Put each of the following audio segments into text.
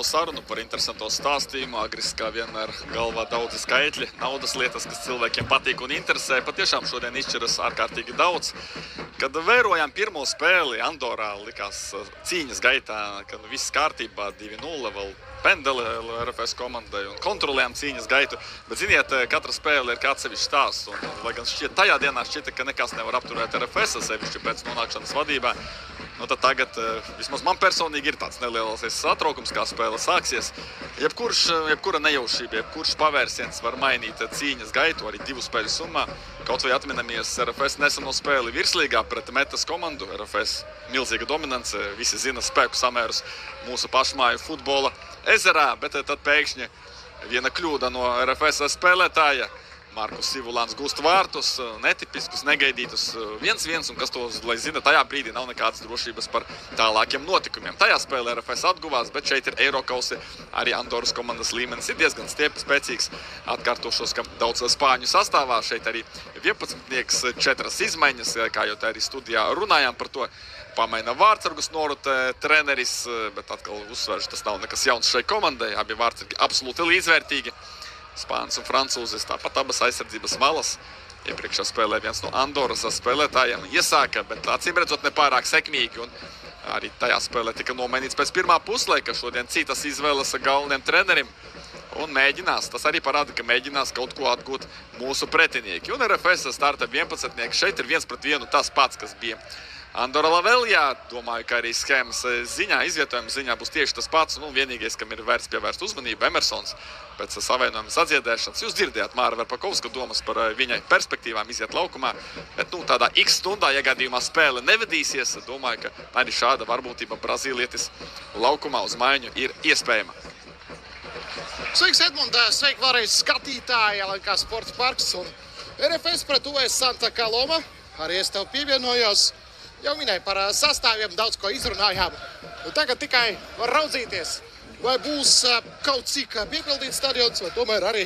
sarunu, par interesanto stāstījumu. Agris, kā vienmēr, galvā daudzi skaitļi, naudas lietas, kas cilvēkiem patīk un interesē. Patiešām šodien izšķiras ārkārtīgi daudz. Kad vērojām pirmo spēli Andorā, likās cīņas gaitā, ka viss kārtībā, 2-0, vēl pendeli RFS komandai un kontrolējām cīņas gaitu. Bet, ziniet, katra spēle ir kā atsevišķs stāsts. Un, lai gan tajā dienā šķita, ka nekas nevar apturēt RFS, sevišķi pēc nonākšanas vadībā, tad tagad, vismaz man personīgi, ir tāds neliels satraukums, kā spēle sāksies. Jebkura nejaušība, jebkurš pavērsiens var mainīt cīņas gaitu, arī 2 spēļu summā. Kaut vai atminamies RFS neseno spēli virslīgā pret Metas komandu. RFS milzīga dominance, visi zina spēku samērus mūsu pašmāju futbola ezerā, bet tad pēkšņi viena kļūda no RFS spēlētāja. Markus Sivulāns gūst vārtus, netipiskus, negaidītus 1-1, un kas to, lai zina, tajā brīdī nav nekādas drošības par tālākiem notikumiem. Tajā spēlē RFS atguvās, bet šeit ir Eirokausi, arī Andoras komandas līmenis ir diezgan spēcīgs. Atkārtošos, ka daudz spāņu sastāvā, šeit arī 11-nieks, 4 izmaiņas, kā jau tā arī studijā runājām par to. Pamaina vārtsargus norotē treneris, bet atkal uzsveršu, tas nav nekas jauns šai komandai, abi vārtsargi absolūti līdzvērtīgi. Spānis un francūzis, tāpat abas aizsardzības malas. Iepriekšā spēlē viens no Andoras spēlētājiem iesāka, bet acīmredzot nepārāk sekmīgi. Un arī tajā spēlē tika nomainīts pēc pirmā puslaika. Šodien citas izvēles galveniem trenerim. Un mēģinās, tas arī parāda, ka mēģinās kaut ko atgūt mūsu pretinieki. Un RFS starta 11-nieki šeit ir 1-1 tas pats, kas bija Andorra Laveljā. Domāju, ka arī schēmas ziņā, izvietojuma ziņā būs tieši tas pats. Vienīgais, kam ir vērts pievērst uzmanību, Emersons pēc savainojuma sadziedēšanas. Jūs dzirdējāt Māra Verpakovska domas par viņai perspektīvām iziet laukumā. Bet tādā X stundā, ja gadījumā spēle nevedīsies, domāju, ka arī šāda varbūtība brazīlietis laukumā uz maiņu ir iespējama. Sveiks, Edmund! Sveiki vēlreiz skatītāji, LNK Sports parks un RFS pret US Santa Coloma. Arī es tev pievienojos. Jau minēju par sastāviem, daudz ko izrunājām. Tagad tikai var raudzīties, vai būs kaut cik piepildīts stadions, vai tomēr arī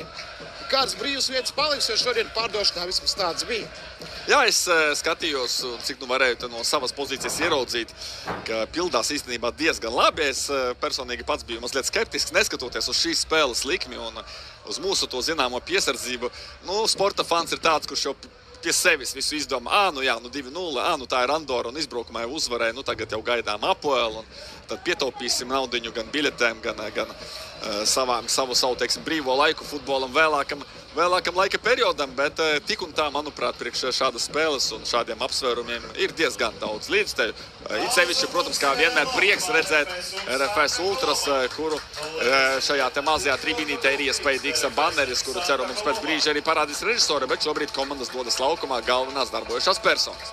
kāds brīvs vietas paliks, jo šodien pārdošanā vismaz tāds bija. Jā, es skatījos, cik varēju no savas pozīcijas ieraudzīt, ka pildās īstenībā diezgan labi. Es personīgi pats biju mazliet skeptisks, neskatoties uz šīs spēles likmi un uz mūsu to zināmo piesardzību. Sporta fans ir tāds, kurš jau pie sevis visu izdomā, 2-0, tā ir Andora un izbraukumā jau uzvarēja, tagad jau gaidām Apoelu, un tad pietaupīsim naudiņu gan biļetēm, gan savu teiksim, brīvo laiku futbolam vēlākam laika periodam, bet tik un tā, manuprāt, priekš šādas spēles un šādiem apsvērumiem ir diezgan daudz līdzteļu. It sevišķi, protams, kā vienmēr prieks redzēt RFS Ultras, kuru šajā te mazajā tribīnītē ir iespējīgs banneris, kuru ceru mums pēc brīža arī parādīs režisori, bet šobrīd komandas dodas laukumā galvenās darbojušās personas.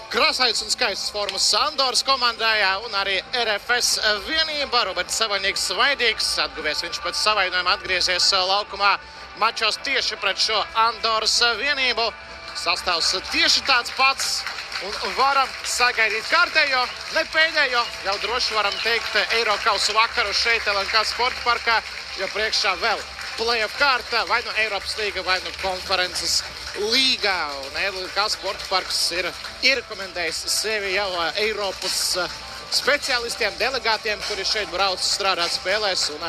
Krāsains un skaists formas Andoras komandai un arī RFS vienība. Roberts Savainīgs svaidīgs, atguvies viņš pēc savainojuma atgriezies laukumā mačos tieši pret šo Andoras vienību. Sastāvs tieši tāds pats un varam sagaidīt kārtējo, ne pēdējo, jau droši varam teikt Eirokausu vakaru šeit LNK Sporta parkā, jo priekšā vēl play-off kārta, vai nu Eiropas līga, vai nu konferences līgā. Un LNK Sporta parks ir ierekomendējis sevi jau Eiropas speciālistiem, delegātiem, kuri šeit brauc strādāt spēlēs, un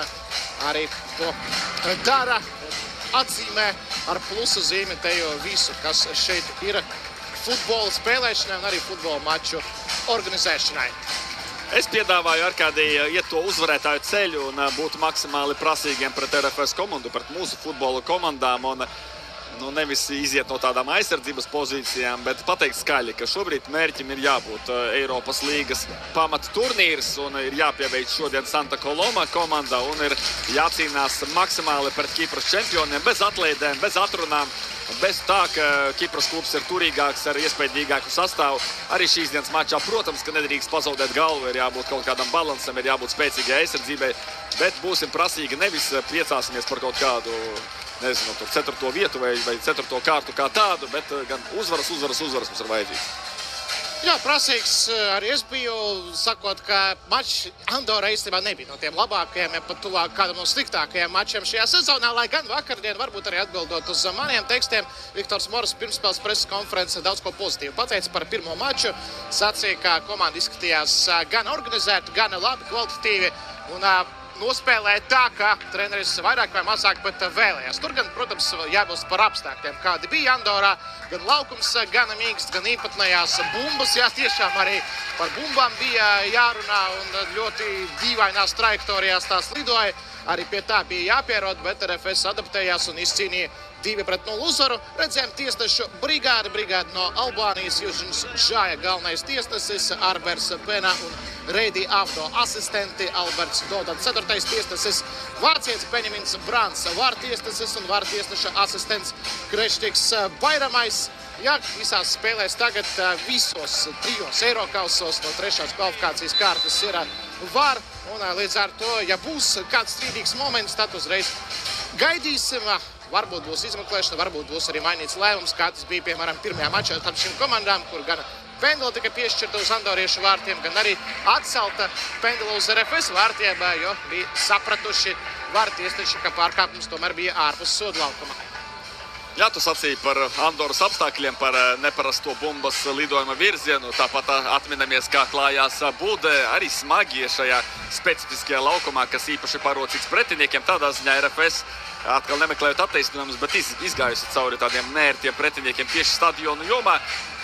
arī to dara, atzīmē ar plusu zīmi tejo visu, kas šeit ir futbola spēlēšanai un arī futbola maču organizēšanai. Es piedāvāju Arkādiju iet to uzvarētāju ceļu un būt maksimāli prasīgiem pret RFS komandu, pret mūsu futbola komandām un nevis iziet no tādām aizsardzības pozīcijām, bet pateikt skaļi, ka šobrīd mērķim ir jābūt Eiropas līgas pamata turnīrs un ir jāpieveic šodien Santa Coloma komanda un ir jācīnās maksimāli pret Kipras čempioniem, bez atlaidēm, bez atrunām, bez tā, ka Kipras klubs ir turīgāks ar iespējīgāku sastāvu. Arī šīs dienas mačā, protams, ka nedrīkst pazaudēt galvu, ir jābūt kaut kādam balansam, ir jābūt spēcīgai aizsardzībai, bet būsim prasīgi, nevis priecāsimies par kaut kādu, nezinu, 4. vietu vai 4. kārtu kā tādu, bet gan uzvaras mums ir vajadzīgs. Jā, prasīgs arī es biju, sakot, ka mačs Andorā īstenībā nebija no tiem labākajiem, ja pat tuvāk kādam no sliktākajiem mačiem šajā sezonā, lai gan vakardien, varbūt arī atbildot uz maniem tekstiem, Viktors Moras pirmspēles preses konferences daudz ko pozitīvu pateica par pirmo maču, sacīja, ka komanda izskatījās gan organizēta, gan labi, kvalitatīvi, un nospēlēja tā, kā treneris vairāk vai mazāk pat vēlējās. Tur gan, protams, jābilst par apstākļiem, kādi bija Andorā. Gan laukums gana mīksts, gan īpatnējās bumbas. Jā, tiešām arī par bumbām bija jārunā un ļoti dīvainās trajektorijās tās lidoja. Arī pie tā bija jāpierod, bet RFS adaptējās un izcīnīja 2-0 uzvaru. Redzējām tiesnešu brigādi no Albānijas, Južins Džāja galvenais tiesnesis, Arbers Pena un Reidi Avdo asistenti, Alberts Dodan 4. tiesnesis, vācietis Benjamins Brants var tiesnesis un var tiesneša asistents Krešķiks Bairamais. Jā, visās spēlēs tagad visos 3 Eirokausos no 3. kvalifikācijas kārtas ir var. Un līdz ar to, ja būs kāds strīdīgs moments, tad uzreiz gaidīsim. Varbūt būs izmeklēšana, varbūt būs arī mainīts lēmums, kā tas bija, piemēram, pirmajā mačā starp šīm komandām, kur gan pendula tika piešķirta uz andoriešu vārtiem, gan arī atcelta pendula uz RFS vārtiem, jo bija sapratuši vārtiesneši, ka pārkāpums tomēr bija ārpus sodlaukuma. Jā, tu sacīji par Andoras apstākļiem, par neparasto bumbas lidojuma virzienu. Tāpat atminamies, kā klājās Bude, arī smagi šajā specifiskajā laukumā, kas īpaši parocīts pretiniekiem. Tādā ziņā RFS atkal nemeklējot attaisnojumus, bet izgājusi cauri tādiem nērtiem pretiniekiem tieši stadionu jomā.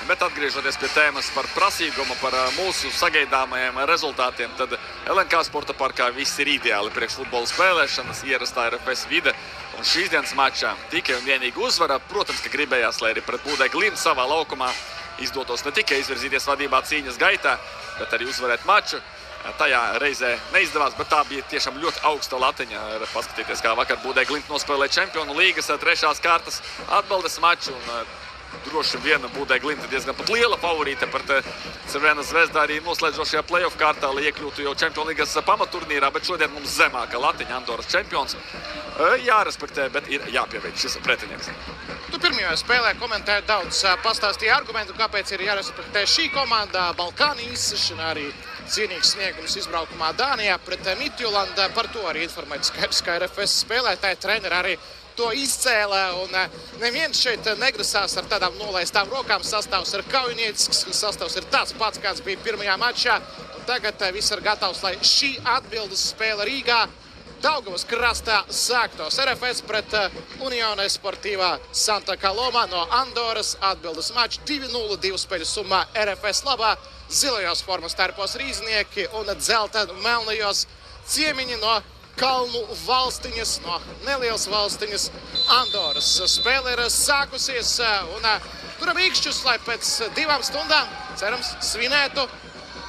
Bet atgriežoties pie tēmas par prasīgumu, par mūsu sagaidāmajiem rezultātiem, tad LNK sporta parkā viss ir ideāli priekš futbola spēlēšanas, ierastā RFS vide. Un šīs dienas mačā tikai un vienīgi uzvara. Protams, ka gribējās, lai arī pret Budai Glimt savā laukumā izdotos ne tikai izvirzīties vadībā cīņas gaitā, bet arī uzvarēt maču. Tajā reizē neizdevās, bet tā bija tiešām ļoti augsta latiņa. Paskatieties, kā vakar Budai Glimt nospēlēja Čempionu līgas 3. kārtas atbaldes maču. Droši vien Budai Glimt diezgan pat liela favorīte par Crvena Zvezda arī noslēdzošajā play-off kārtā, lai iekļūtu jau Čempionu līgas pamaturnīrā, bet šodien mums zemāka latiņa Andoras čempions. Jārespektē, bet ir jāpieveic šis pretinieks. Tu pirmajā spēlē komentēji daudz, pastāstīja argumentu, kāpēc ir jārespektē šī komanda. Balkāni izsešana arī cienīgs sniegums izbraukumā Dānijā pret Midtjyllandu. Par to arī informēt skaidrs, ka RFS spēlētāji treneri arī to izcēlē, un neviens šeit negrasās ar tādām nolaistām rokām. Sastāvs ir kaujiniecisks, sastāvs ir tāds pats, kāds bija pirmajā mačā. Un tagad viss ir gatavs, lai šī atbildes spēle Rīgā Daugavas krastā sāktos. RFS pret Unione Sportīvā Santa Coloma no Andoras atbildes mačs 2-0, 2 spēļu summā RFS labā. Zilajos formas tērpos rīznieki un dzelta melnajos ciemiņi no kalnu valstiņas, no nelielas valstiņas Andoras. Spēle ir sākusies un turam īkšķus, lai pēc 2 stundām, cerams, svinētu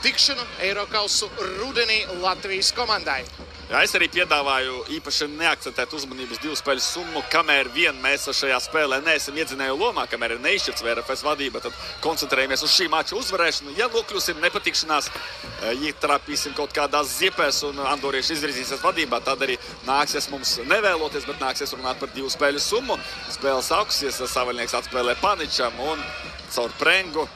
tikšanu Eirokausu rudenī Latvijas komandai. Jā, es arī piedāvāju īpaši neakcentēt uzmanības 2 spēļu summu, kamēr vien mēs šajā spēlē neesam iedzinēju lomā, kamēr ir neizšķirts RFS vadība, tad koncentrējamies uz šī mača uzvarēšanu. Ja nokļūsim nepatikšanās, ietrāpīsim kaut kādās ziepēs un andorieši izvirzīsies vadībā, tad arī nāksies mums nevēloties, bet nāksies runāt par 2 spēļu summu. Spēle sākusies, savaļnieks atspēlē Paničam un caur Prengu.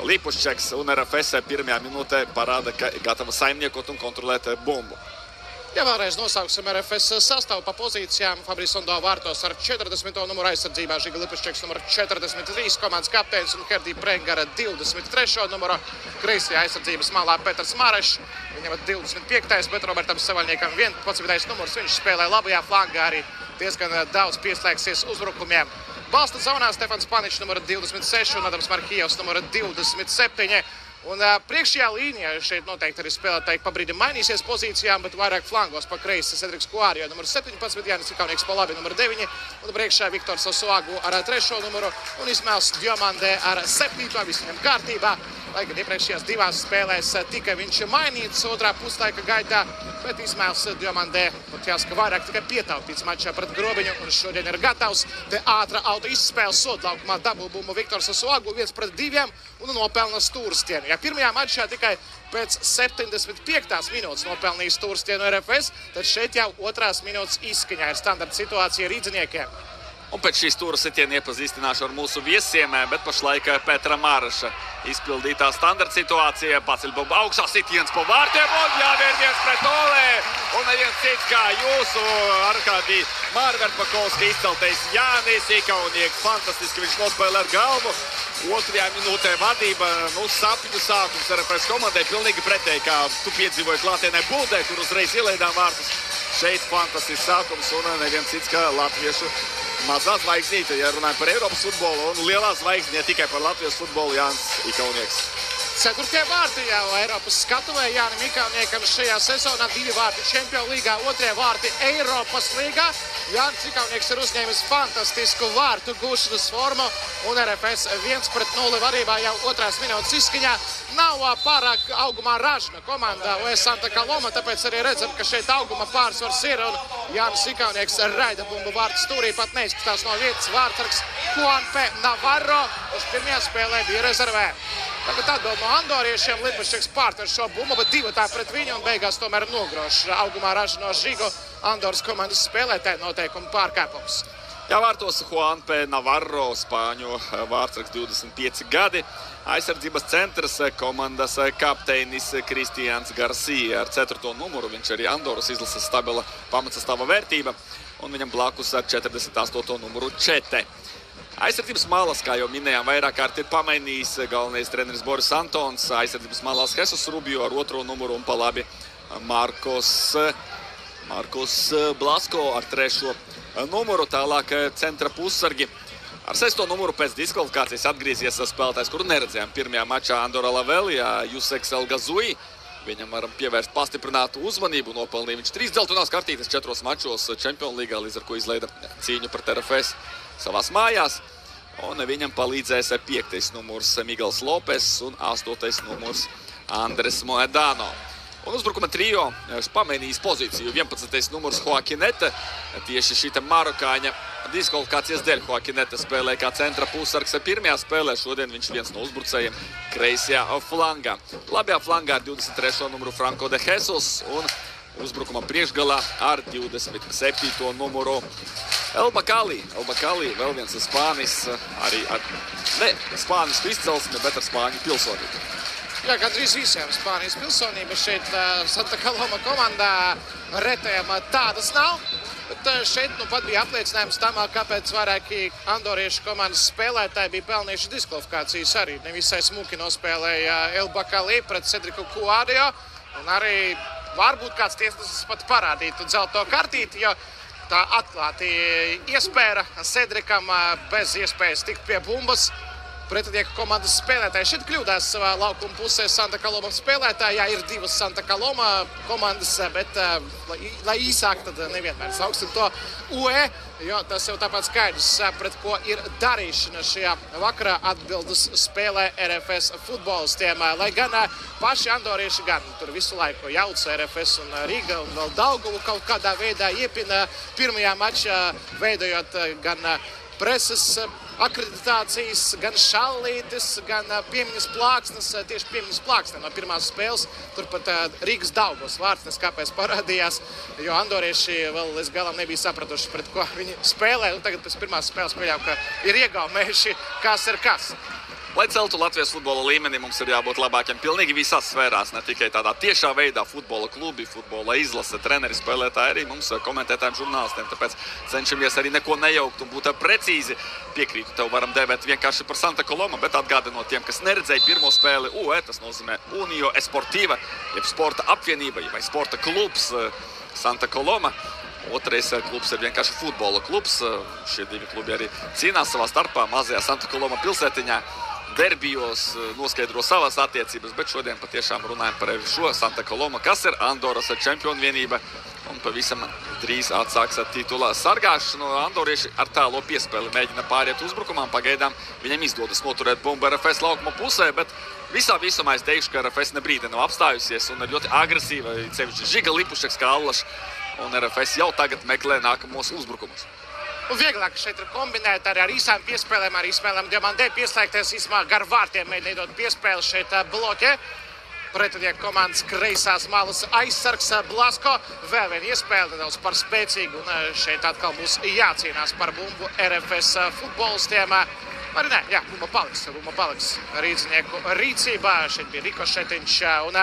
Lipuščeks un RFS pirmajā minūtē parāda, ka gatava saimniekot un kontrolēt bumbu. Ja vēlreiz nosauksim RFS sastāvu pa pozīcijām, Fabris Ondo vārtos ar 40. numuru aizsardzībā, Žiga Lipuščeks numuru 43, komandas kapteinis un Herdī Prenga ar 23. numuru. Kreisajā aizsardzības malā Petrs Marešs, viņam ar 25. bet Robertam Savaļniekam 11. numurs. Viņš spēlē labajā flangā, arī diezgan daudz pieslēgsies uzbrukumiem. Balsta zonā Stefans Paničs numuru 26 un Adams Markijevs numuru 27. Un priekšējā līnijā šeit noteikti arī spēlētāji pa brīdim mainīsies pozīcijām, bet vairāk flangos pa kreisi Cedriks Kuārio numuru 17, Jānis Ikaunieks pa labi numuru 9 un priekšā Viktors Osuagu ar 3. numuru un Ismails Diomandē ar 7. Viss viņam kārtībā. Lai gan iepriekšējās 2 spēlēs tikai viņš mainīts otrā puslaika gaitā, bet Ismails Diomandē pat jāsaka vairāk tikai pietaupīts mačā pret Grobiņu un šodien ir gatavs. Te ātra auto izspēles sodlaukumā dabū bumbu Viktors Osuagu 1-2 un nopelna stūrstienu. Ja pirmajā mačā tikai pēc 75. minūtes nopelnīja stūrstienu RFS, tad šeit jau 2. minūtes izskaņā ir standarta situācija rīdziniekiem. Un pēc šīs stūra sitiena iepazīstināšu ar mūsu viesiem, bet pašlaik Petra Māraša izpildītā standarta situācija. Paceļ bumbu augšā, sitiens pa vārtiem un jāvērties pret Olē. Un neviens cits kā jūsu Arkādī Mārverpakovski izceltais Jānis Ikaunieks. Fantastiski viņš nospēlē ar galvu. Otrajā minūtē vadība, sapņu sākums RFS komandai pilnīgi pretēji, kā tu piedzīvoji klātienē Buldē, kur uzreiz ielaidām vārtus. Šeit fantastisks sākums un neviens cits kā latviešu mazā zvaigznīte, ja runājam par Eiropas futbolu, un lielā zvaigzne, ja tikai par Latvijas futbolu, Jānis Ikaunieks. Ceturtie vārti jau Eiropas skatuvē Jānim Ikauniekam šajā sezonā, 2 vārti Čempionu līgā, 2 vārti Eiropas līgā. Jānis Ikaunieks ir uzņēmis fantastisku vārtu gūšanas formu un RFS 1-0 vadībā jau 2. minūtes izskaņā. Nav pārāk augumā ražna komandā Santa Coloma, tāpēc arī redzam, ka šeit auguma pārsvars ir un Jānis Ikaunieks raida bumbu vārtu stūrī, pat neizskatās no vietas vārtsargs Juanpe Navarro, kurš pirmajā spēlē bija rezervē. Tagad atbild no andoriešiem, Lipašeks pārtver šo bumbu, bet 2 pret viņu un beigās tomēr nogrož augumā ražno Žigu. Andoras komandas spēlētāji noteikumu pārkāpums. Jā, vārtos Juanpe Navarro, Spāņu vārtsargs 25 gadi. Aizsardzības centrs komandas kapteinis Kristians Garcia ar 4. numuru. Viņš arī Andoras izlases stabila pamatsastāva vērtība un viņam blakus ar 48. numuru Čete. Aizsardzības malas, kā jau minējām, vairāk kārt ir pamainījis galvenais treneris Boris Antons. Aizsardzības malas Jesus Rubio ar 2. numuru un pa labi Marcos Blasko ar 3. numuru. Tālāk centra pussargi. Ar 6. numuru pēc diskvalifikācijas atgriezies spēlētājs, kuru neredzējām pirmajā mačā Andorra Lavelijā, Juseks El Gazui. Viņam varam pievērst pastiprinātu uzmanību. Nopelnīja viņš 3 dzeltenās kartītes 4 mačos Čempionu līgā, līdz ar ko izleida cīņu pret RFS savās mājās. Un viņam palīdzēs 5. numurs Miguels Lopes un 8. numurs Andres Moedano. Un uzbrukuma trio pamainījis pozīciju. 11. numurs Joaquinete. Tieši šita marokāņa diskvalifikācijas dēļ Joaquinete spēlē kā centra pussargs pirmajā spēlē. Šodien viņš viens no uzbrucējiem kreisajā flangā. Labajā flangā ar 23. numuru Franco de Jesus un uzbrukuma priekšgalā ar 27. numuru El Bakali. El Bakali, vēl viens spānis, arī ar spānisku izcelsmi, bet ar spāņu pilsonību. Jā, gandrīz visiem Spānijas pilsonība šeit Santa Coloma komandā retējām tādas nav. Bet šeit pat bija apliecinājums tam, kāpēc vairāki andoriešu komandas spēlētāji bija pelnījuši diskvalifikācijas arī. Nevisai smuki nospēlēja El Bakali pret Cedriku Kuadio. Un arī varbūt kāds tiesnesis pat parādītu dzelto kartīti, jo tā atklāti iespēra Cedrikam bez iespējas tikt pie bumbas. Pretinieka komandas spēlētāji šeit kļūdās savā laukuma pusē Santa Coloma spēlētāji. Jā, ir 2 Santa Coloma komandas, bet, lai īsāk, tad nevienmēr sauksim to UE, jo tas jau tāpat skaidrs, pret ko ir darīšana šajā vakarā atbildes spēlē RFS futbolistiem. Lai gan paši andorieši gan tur visu laiku jauc RFS un Riga un vēl Daugavu kaut kādā veidā iepina pirmajā mačā, veidojot gan preses akreditācijas, gan šallītes, gan piemiņas plāksnes, tieši piemiņas plāksne no pirmās spēles. Turpat Rīgas Daugavas vārtsnes kāpēc parādījās, jo andorieši vēl līdz galam nebija sapratuši, pret ko viņi spēlē. Un tagad pēc pirmās spēles pieļauju, ka ir iegaumējuši, kas ir kas. Lai celtu Latvijas futbola līmeni, mums ir jābūt labākiem pilnīgi visās sfērās, ne tikai tādā tiešā veidā futbola klubi, futbola izlase, treneri, spēlētāji, arī mums komentētājiem žurnālistiem. Tāpēc cenšamies arī neko nejaukt un būt precīzi. Piekrītu, tev varam dēvēt vienkārši par Santa Coloma, bet atgādinot tiem, kas neredzēja pirmo spēli UE, tas nozīmē Unijo Esportiva, jeb sporta apvienība, vai sporta klubs Santa Coloma. Otrais klubs ir vienkārši futbola klubs. Šie 2 klubi arī cīnās savā starpā mazajā Santa Coloma pilsētiņā. Derbijos noskaidro savas attiecības, bet šodien patiešām runājam par šo Santa Coloma, kas ir Andoras čempionu vienība un pavisam drīz atsāks titula sargāšanu. Andorieši ar tālo piespēli mēģina pāriet uzbrukumām. Pagaidām viņam izdodas noturēt bumbu RFS laukuma pusē, bet visā visumā es teikšu, ka RFS nebrīdi nav apstājusies un ir ļoti agresīva, sevišķi Žiga, Lipušeks, kā Allaš, un RFS jau tagad meklē nākamos uzbrukumus. Un vieglāk šeit ir kombinēt arī ar īsām piespēlēm, arī spēlēm Diamandē pieslēgties īsumā gar vārtiem, mēģinot piespēli šeit bloķē. Pretinieka komandas kreisās malas aizsargs Blasko. Vēl viena iespēle nedaudz par spēcīgu, un šeit atkal būs jācīnās par bumbu RFS futbolistiem. Arī nē, jā, bumba paliks rīdzinieku rīcībā. Šeit bija rikošetiņš, un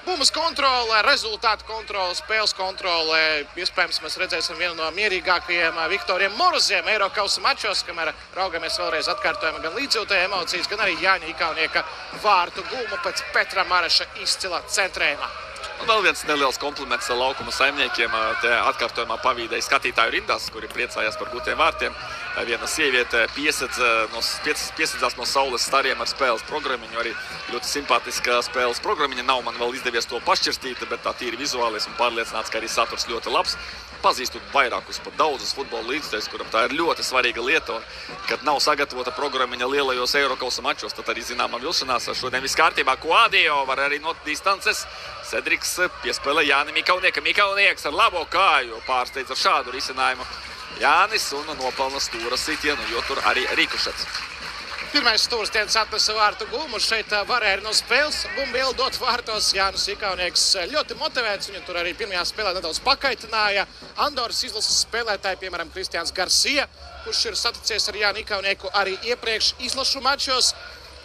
Bumbas kontrole, rezultātu kontrole, spēles kontrole. Iespējams, mēs redzēsim vienu no mierīgākajiem Viktoriem Moroziem Eirokausa mačos, kamēr raugamies vēlreiz atkārtojam gan līdzjūtēja emocijas, gan arī Jāņa Ikaunieka vārtu gūmu pēc Petra Mareša izcila centrējuma. Un vēl viens neliels kompliments laukuma saimniekiem. Te atkārtojumā pavīdēja skatītāju rindās, kuri priecājās par gūtiem vārtiem. Viena sieviete piesedzās no saules stariem ar spēles programmiņu. Arī ļoti simpātiska spēles programmiņa. Nav man vēl izdevies to pašķirstīt, bet tā tīri vizuāli esmu pārliecināts, ka arī saturs ļoti labs. Pazīstu vairākus, pat daudzus futbola līdzekļus, kuram tā ir ļoti svarīga lieta. Un, kad nav sagatavota programmiņa lielajos Eirokausa mačos, tad arī zināma vilšanās. Šodien viss kārtībā, ko Adio var arī no distances. Cedriks piespēlē Jānim Ikauniekam. Ikaunieks ar labo kāju pārsteidz ar šādu risinājumu Jānis un nopelna stūra sitienu, jo tur arī rikošets. Pirmais stūrs dienas atnesa vārtu gūmu. Šeit varēja no spēles bumbu ielidot vārtos. Jānis Ikaunieks ļoti motivēts. Viņu tur arī pirmajā spēlē nedaudz pakaitināja. Andoras izlases spēlētāji, piemēram, Kristians Garcia, kurš ir saticies ar Jāni Ikaunieku arī iepriekš izlašu mačos.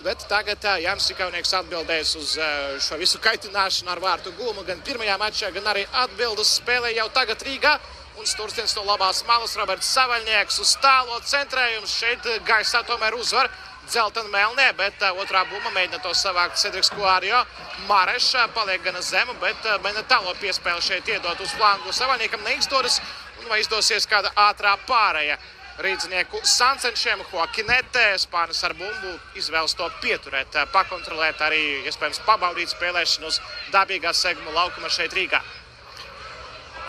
Bet tagad Jānis Ikaunieks atbildēs uz šo visu kaitināšanu ar vārtu gūmu. Gan pirmajā mačā, gan arī atbildes spēlē jau tagad Rīgā. Un stūrstiens no labās malas Roberts Savaļnieks uz tālo centrējums. Šeit gaisā tomēr uzvar dzeltena melnē, bet otrā bumba mēģina to savākt Cedriks Kuārio. Mareša paliek gana zemu, bet mēģina tālo piespēli šeit iedot uz flangu. Savaļniekam neizdodas, un vai izdosies kāda ātrā pārēja rīdzinieku sancenšiem. Joaquinete Spānis ar bumbu izvēlas to pieturēt, pakontrolēt, arī iespējams pabaudīt spēlēšanu uz dabīgā seguma laukuma šeit Rīgā.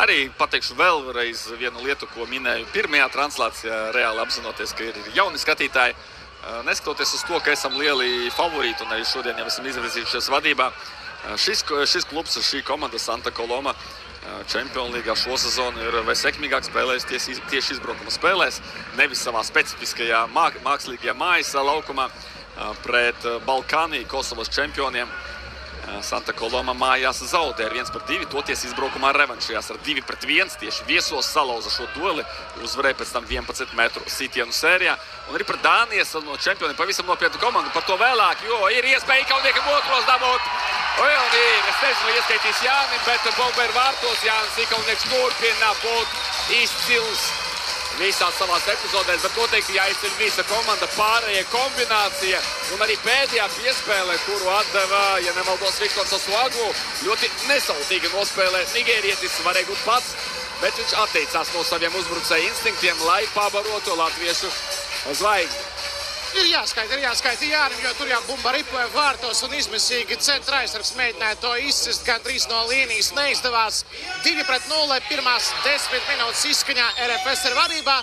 Arī pateikšu vēlreiz vienu lietu, ko minēju pirmajā translācijā, reāli apzinoties, ka ir jauni skatītāji. Neskatoties uz to, ka esam lieli favorīti un arī šodien jau esam izvirzījušies vadībā, šis klubs, šī komanda Santa Coloma Čempionu līgā šo sezonu ir sekmīgāk spēlējis tieši izbraukuma spēlēs, nevis savā specifiskajā mākslīgajā mājas laukumā pret Balkāniju, Kosovas čempioniem. Santa Coloma mājās zaudē ar 1-2, toties izbraukumā revanšajās ar 2-1, tieši viesos salauza šo dueli, uzvarēja pēc tam 11 metru sitienu sērijā. Un arī par Dānijas no čempioniem pavisam nopietnu komandu, par to vēlāk, jo ir iespēja Ikauniekam otros dabūt. Un ir, es nezinu, ieskaitīs Jānim, bet bomba ir vārtos. Jānis Ikaunieks turpina būt izcils visās savās epizodēs, bet noteikti jāizceļ visa komanda, pārējie kombinācija un arī pēdējā piespēle, kuru atdeva, ja nemaldos, Viktors Osuagu, ļoti nesautīgi nospēlē nigērietis, varēja būt pats, bet viņš atteicās no saviem uzbrucēju instinktiem, lai pabarotu latviešu zvaigzni. Ir jāskaita Jānim, jo tur jau bumba ripoja vārtos un izmisīgi centra aizsargs mēģināja to izsist, gandrīz no līnijas neizdevās. 2-0, pirmās 10 minūtes izskaņā RFS ir vadībā.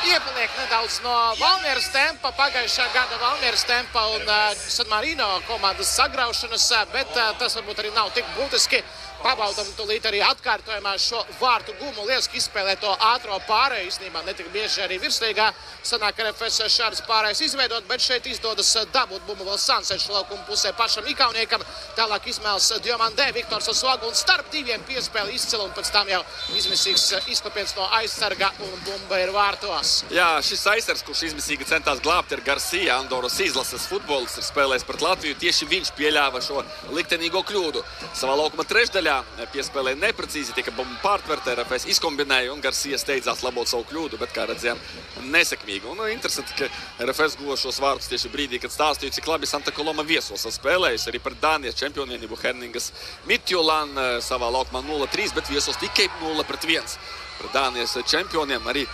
Iepaliek nedaudz no Valmieras tempa, pagājušā gada Valmieras tempa un San Marino komandas sagraušanas, bet tas varbūt arī nav tik būtiski. Pabaudam tūlīt arī atkārtojumā šo vārtu gumu. Lieliski izspēlē to ātro pārēju, īstenībā netik bieži arī virslīgā. Sanāk RFS šādas pārējas izveidot, bet šeit izdodas dabūt bumbu vēl Sansešu laukuma pusē pašam Ikauniekam. Tālāk izmēls Diomandē, Viktors Osuagu un starp diviem piespēli izcila un pēc tam jau izmisīgs izklipiens no aizsarga un bumba ir vārtos. Jā, šis aizsargs, kurš izmisīgi centās glābt, ir Garcia, Andoras izlases futbolists, ir spēlējis pret Latviju. Tieši viņš pieļāva šo liktenīgo kļūdu. Savā laukuma trešdaļā piespēlēja neprecīzi, tika bumba pārtverta, RFS izkombinēja un Garcia steidzās labot savu kļūdu, bet, kā redzējām, nesekmīgi. Un interesanti, ka RFS guva šos vārtus tieši brīdī, kad stāstīju, cik labi Santa Coloma viesos spēlējusi arī par Dānijas čempionienību Herningas Midtjylland savā laukumā 0-3, bet viesos tikai 0-1. Par Dānijas čempioniem arī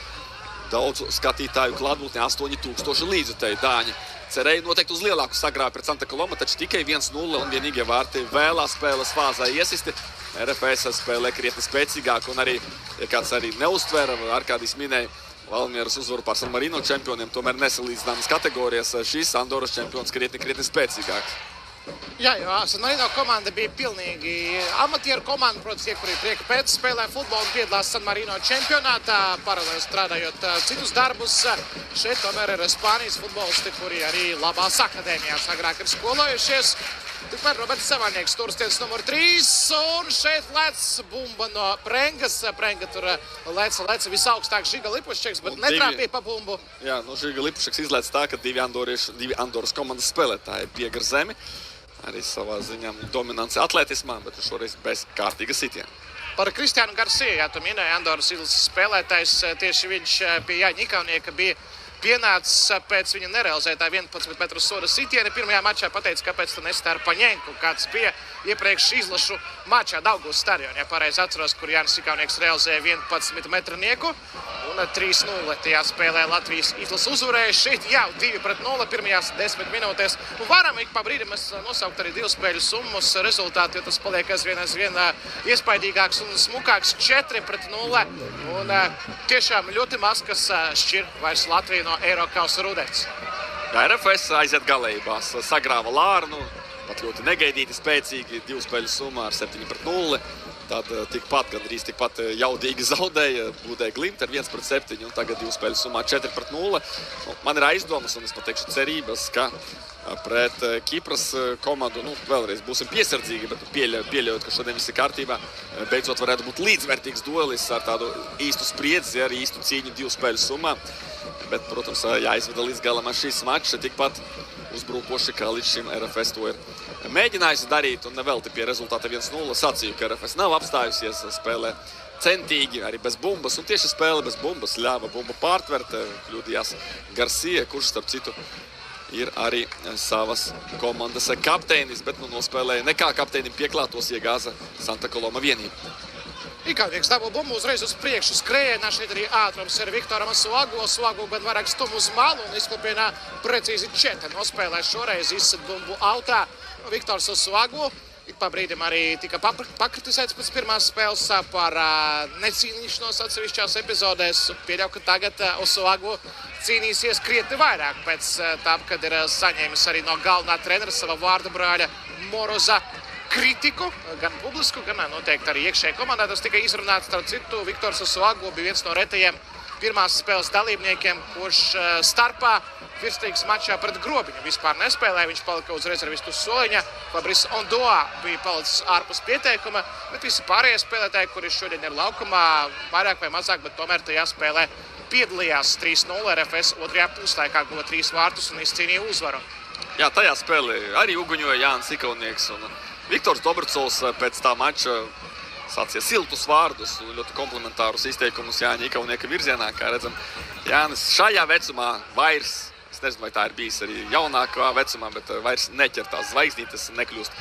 daudzu skatītāju klātbūtnē 8000 līdzjutēju Dāņi. Cerēja noteikti uz lielāku sagrāvi pret Santa Coloma, taču tikai 1-0 un vienīgie vārti vēlā spēles fāzā iesisti. RFS spēlē krietni spēcīgāk un arī, ja kāds arī neuztvēra, Arkādijs minēja Valmieras uzvaru pār San Marino čempioniem, tomēr nesalīdzināmas kategorijas šīs Andoras čempions krietni spēcīgāks. Jā, jo San Marino komanda bija pilnīgi amatieru komanda, protams, tie, kuri prieka pēc spēlē futbolu un piedalās San Marino čempionātā, paralēli strādājot citus darbus. Šeit tomēr ir Spānijas futbolisti, kuri arī labās akadēmijās agrāk ir skolojušies. Tikmēr Roberts Savaļnieks, stūrstiens numur 3, un šeit lec bumba no Prengas. Prenga tur leca visaugstāk Žiga Lipuščeks, bet netrāpīja pa bumbu. Jā, Žiga Lipuščeks izlēc tā, ka divi Andoras komandas spēlētāji piegar zemi. arī savā ziņā dominants atletismā, bet šoreiz bez kārtīga sitiena. Par Kristiānu Garsiju, jā, tu minēji Andoras izlases spēlētājs, tieši viņš pie Jāņa Ikavnieka bija pienācis pēc viņa nerealizētā 11 metru soda sitiena. Pirmajā mačā pateica, kāpēc tu nestāri Paņenku, kāds bija iepriekš izlašu mačā Daugavas stadionā. Ja pareizi atceros, kur Jānis Ikavnieks realizēja 11 metrnieku un 3-0 tajā spēlē Latvijas izlase uzvarēja. Šeit jau 2-0 pirmajās 10 minūtēs. Un varam ik pa brīdim mēs nosaukt arī divu spēļu summas rezultātu, jo tas paliek aizvien iespaidīgāks un smukāks 4-0. Un tiešām ļoti maz, kas šķir vairs Latviju no Eirokausa rudens. RFS aiziet galējībās, sagrāva Lārnu, pat ļoti negaidīti spēcīgi, divu spēļu summā ar 7-0. Tad gandrīz tikpat jaudīgi zaudēja, būdēja Glimt ar 1-7 un tagad divu spēļu summā 4-0. Man ir aizdomas un es pateikšu cerības, ka pret Kipras komandu, vēlreiz būsim piesardzīgi, bet pieļaujot, ka šodien viss ir kārtībā, beidzot varētu būt līdzvērtīgs duelis ar tādu īstu spriedzi, ar īstu cīņu divu spēļu summā. Bet, protams, jāizveda līdz galam šīs mačs, tikpat uzbrukoši, kā līdz šim RFS to ir mēģinājusi darīt, un nevelti pie rezultāta 1-0 sacīju, ka RFS nav apstājusies, spēlē centīgi, arī bez bumbas, un tieši spēle bez bumbas ļāva bumbu pārtvert, kļūdījās Garsija, kurš, starp citu, ir arī savas komandas kapteinis, bet nospēlēja nekā kapteinim pieklātos, iegāza Santa Coloma vienību. Ikavnieks dabū bumbu uzreiz uz priekšu, skrējienā, šeit arī ātrums ir Viktoram Suagu. Suagu gan vairāk stum uz malu un izklipienā precīzi 4 nospēlē šoreiz izsad bumbu autā. Viktors Suagu ik pa brīdim arī tika pakritizēts pēc pirmās spēles par necīnīšanos atsevišķās epizodēs. Pieļauju, ka tagad Suagu cīnīsies krietni vairāk pēc tam, kad ir saņēmis arī no galvenā trenera sava vārda brāļa Moroza kritiku, gan publisku, gan noteikti arī iekšēji komandā. Tas tika izrunāts, starp citu, Viktors Suagu bija viens no retajiem pirmās spēles dalībniekiem, kurš starpā virstīgas mačā pret Grobiņu vispār nespēlēja. Viņš palika uz rezervistu soliņa. Fabrice Ondoa bija palicis ārpus pieteikuma, bet visi pārējie spēlētāji, kuri šodien ir laukumā, vairāk vai mazāk, bet tomēr tajā spēlē piedalījās 3-0. RFS otrajā puslaikā guva 3 vārtus un izcīnīja uzvaru. Jā, tajā spēlē arī uguņoja Jānis Ikavnieks un Viktors Dobrcovs pēc tā mača sācija siltus vārdus un ļoti komplementārus izteikumus Jāņa Ikavnieka virzienā. Kā redzam, Jānis šajā vecumā vairs, es nezinu, vai tā ir bijis arī jaunākā vecumā, bet vairs neķer tās zvaigznītes, nekļūst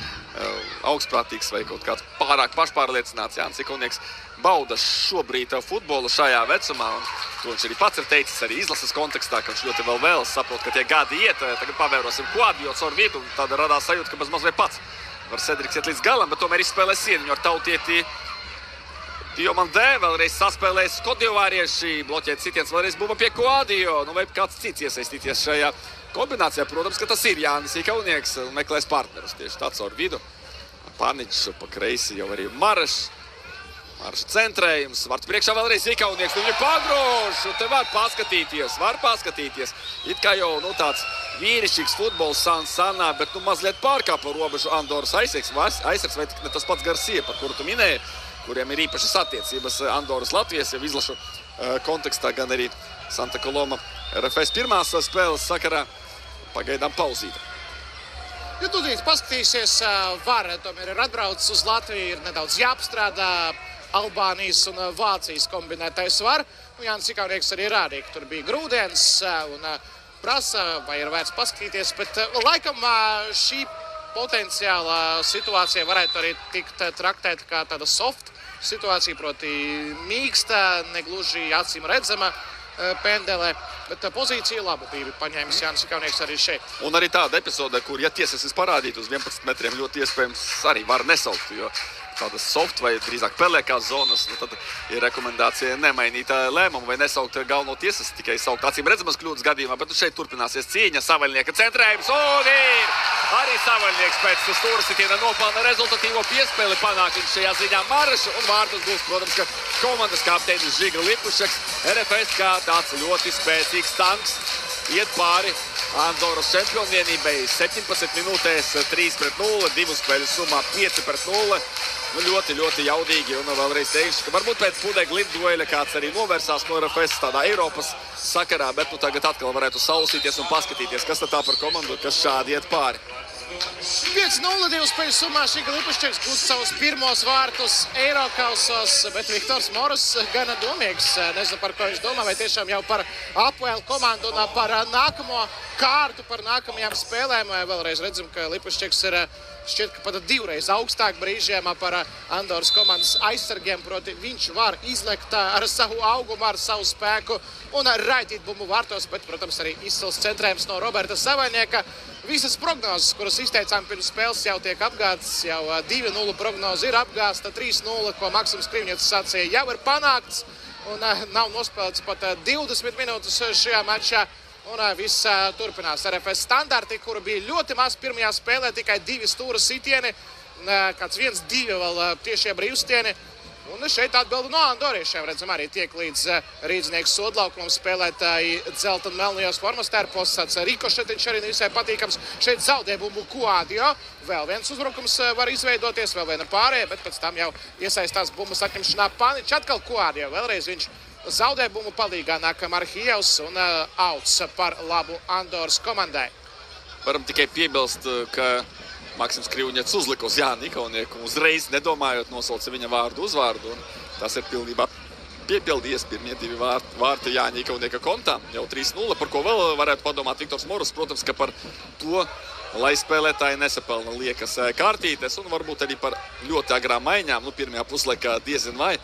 augstprātīgs vai kaut kāds pārāk pašpārliecināts. Jānis Ikavnieks bauda šobrīd futbolu šajā vecumā, un to viņš arī pats ir teicis arī izlases kontekstā, ka viņš ļoti vēl vēlas, saprot, ka tie gadi iet, tagad pavērosim Quadio caur vidu, un tad radās sajūta, ka bez maz vai pats var Cedriks iet līdz galam, bet tomēr izspēlē sieniņu ar tautieti Diomandē, vēlreiz saspēlēs kodivārieši, bloķēt sitiens, vēlreiz bumba pie Quadio, vai kāds cits iesaistīties šajā kombinācijā. Protams, ka tas ir Jānis Ikavnieks un meklēs partnerus tieši tāds caur vidu. Paničs, pa kreisi jau arī Marašs centrējums, vārds priekšā vēlreiz Ikavnieks, viņu pagrož, un te var paskatīties. It kā jau, tāds vīrišķīgs futbols sanā, bet mazliet pārkāpa robežu Andoras aizsargs, vai ne tas pats Garsija, par kuru tu minēji, kuriem ir īpašas attiecības Andoras Latvijas, jau izlašu kontekstā, gan arī Santa Coloma RFS pirmās spēles sakarā pagaidām pauzīta. Ja tu paskatīsies, tomēr ir atbraucis uz Latviju, ir nedaudz jāapstrādā Albānijas un Vācijas kombinētais var. Jānis Ikavnieks arī rādīja, ka tur bija grūdienis un prasa, vai ir vērts paskatīties, bet laikam šī potenciālā situācija varētu arī tikt traktēta kā tāda soft situācija, proti mīksta, negluži acīm redzama pendele, bet pozīciju labu bija paņēmis Jānis Ikavnieks arī šeit. Un arī tāda epizode, kur, ja tiesas parādītu uz 11 metriem, ļoti iespējams arī var nesaukt, jo tādas soft vai drīzāk pelēkās zonas, tad ir rekomendācija nemainīt lēmumu vai nesaukt galveno tiesas, tikai saukt acīm redzamas kļūdas gadījumā, bet šeit turpināsies cīņa, Savaļnieka centrējums, un ir arī Savaļnieks pēc stūrsitiena nopelna rezultatīvo piespēli, panāk viņš šajā ziņā Marašu, un vārtus būs, protams, ka komandas kapteinis Žiga Lipušeks, RFS kā tāds ļoti spēcīgs tanks, iet pāri Andoras čempionvienībai 17 minūtēs 3-0, divu spēļu summā 5-0. Ļoti, ļoti jaudīgi, un vēlreiz teikšu, ka varbūt pēc Budega liddueļa kāds arī novērsās no RFS tādā Eiropas sakarā, bet tagad atkal varētu sausīties un paskatīties, kas tā par komandu, kas šādi iet pāri. 5-0 divu spēļu summā Šiga Lipušķeks gūst savus pirmos vārtus Eirokausos, bet Viktors Moros gana domīgs. Nezinu, par ko viņš domā, vai tiešām jau par APL komandu un par nākamo kārtu, par nākamajām spēlēm. Vēlreiz redzam, ka Lipušķeks ir šķiet, ka pat divreiz augstāk brīžiem par Andoras komandas aizsargiem, proti viņš var izlekt ar savu augumu, ar savu spēku un raidīt bumbu vārtos, bet, protams, arī izcils centrējums no Roberta Savainieka. Visas prognozes, kuras izteicām pirms spēles, jau tiek apgāstas, jau 2-0 prognoze ir apgāsta, 3-0, ko Maksims Krivņets sacīja, jau ir panākts un nav nospēlēts pat 20 minūtes šajā mačā. Un viss turpinās. RFS standarti, kuru bija ļoti maz pirmajā spēlē, tikai 2 stūra sitieni, kāds 1-2 vēl tiešie brīvstieni. Un šeit atbildu no andoriešiem, redzam, arī tiek līdz Rīdznieku sodlaukumam spēlētāji dzelta un melnajos formas tērpos. Tāds rikošetiņš arī visai patīkams. Šeit zaudē bumbu Kuādio. Vēl viens uzbrukums var izveidoties, vēl viena pārējā, bet pēc tam jau iesaistās bumbas atņemšanā Panič. Atkal Kuādio. Vēlreiz viņš zaudē bumbu palīgā nāk Marhijevs un auts par labu Andoras komandai. Varam tikai piebilst, ka Maksims Krivņets uzlika uz Jāni Ikaunieka un uzreiz nedomājot nosauca viņa vārdu uzvārdu. Un tas ir pilnībā piepildījies pirmie 2 vārti Jāņa Ikaunieka kontā. Jau 3-0, par ko vēl varētu padomāt Viktors Moros. Protams, ka par to, lai spēlētāji nesapelna liekas kārtītes un varbūt arī par ļoti agrām maiņām. Pirmajā puslaikā diezin vai.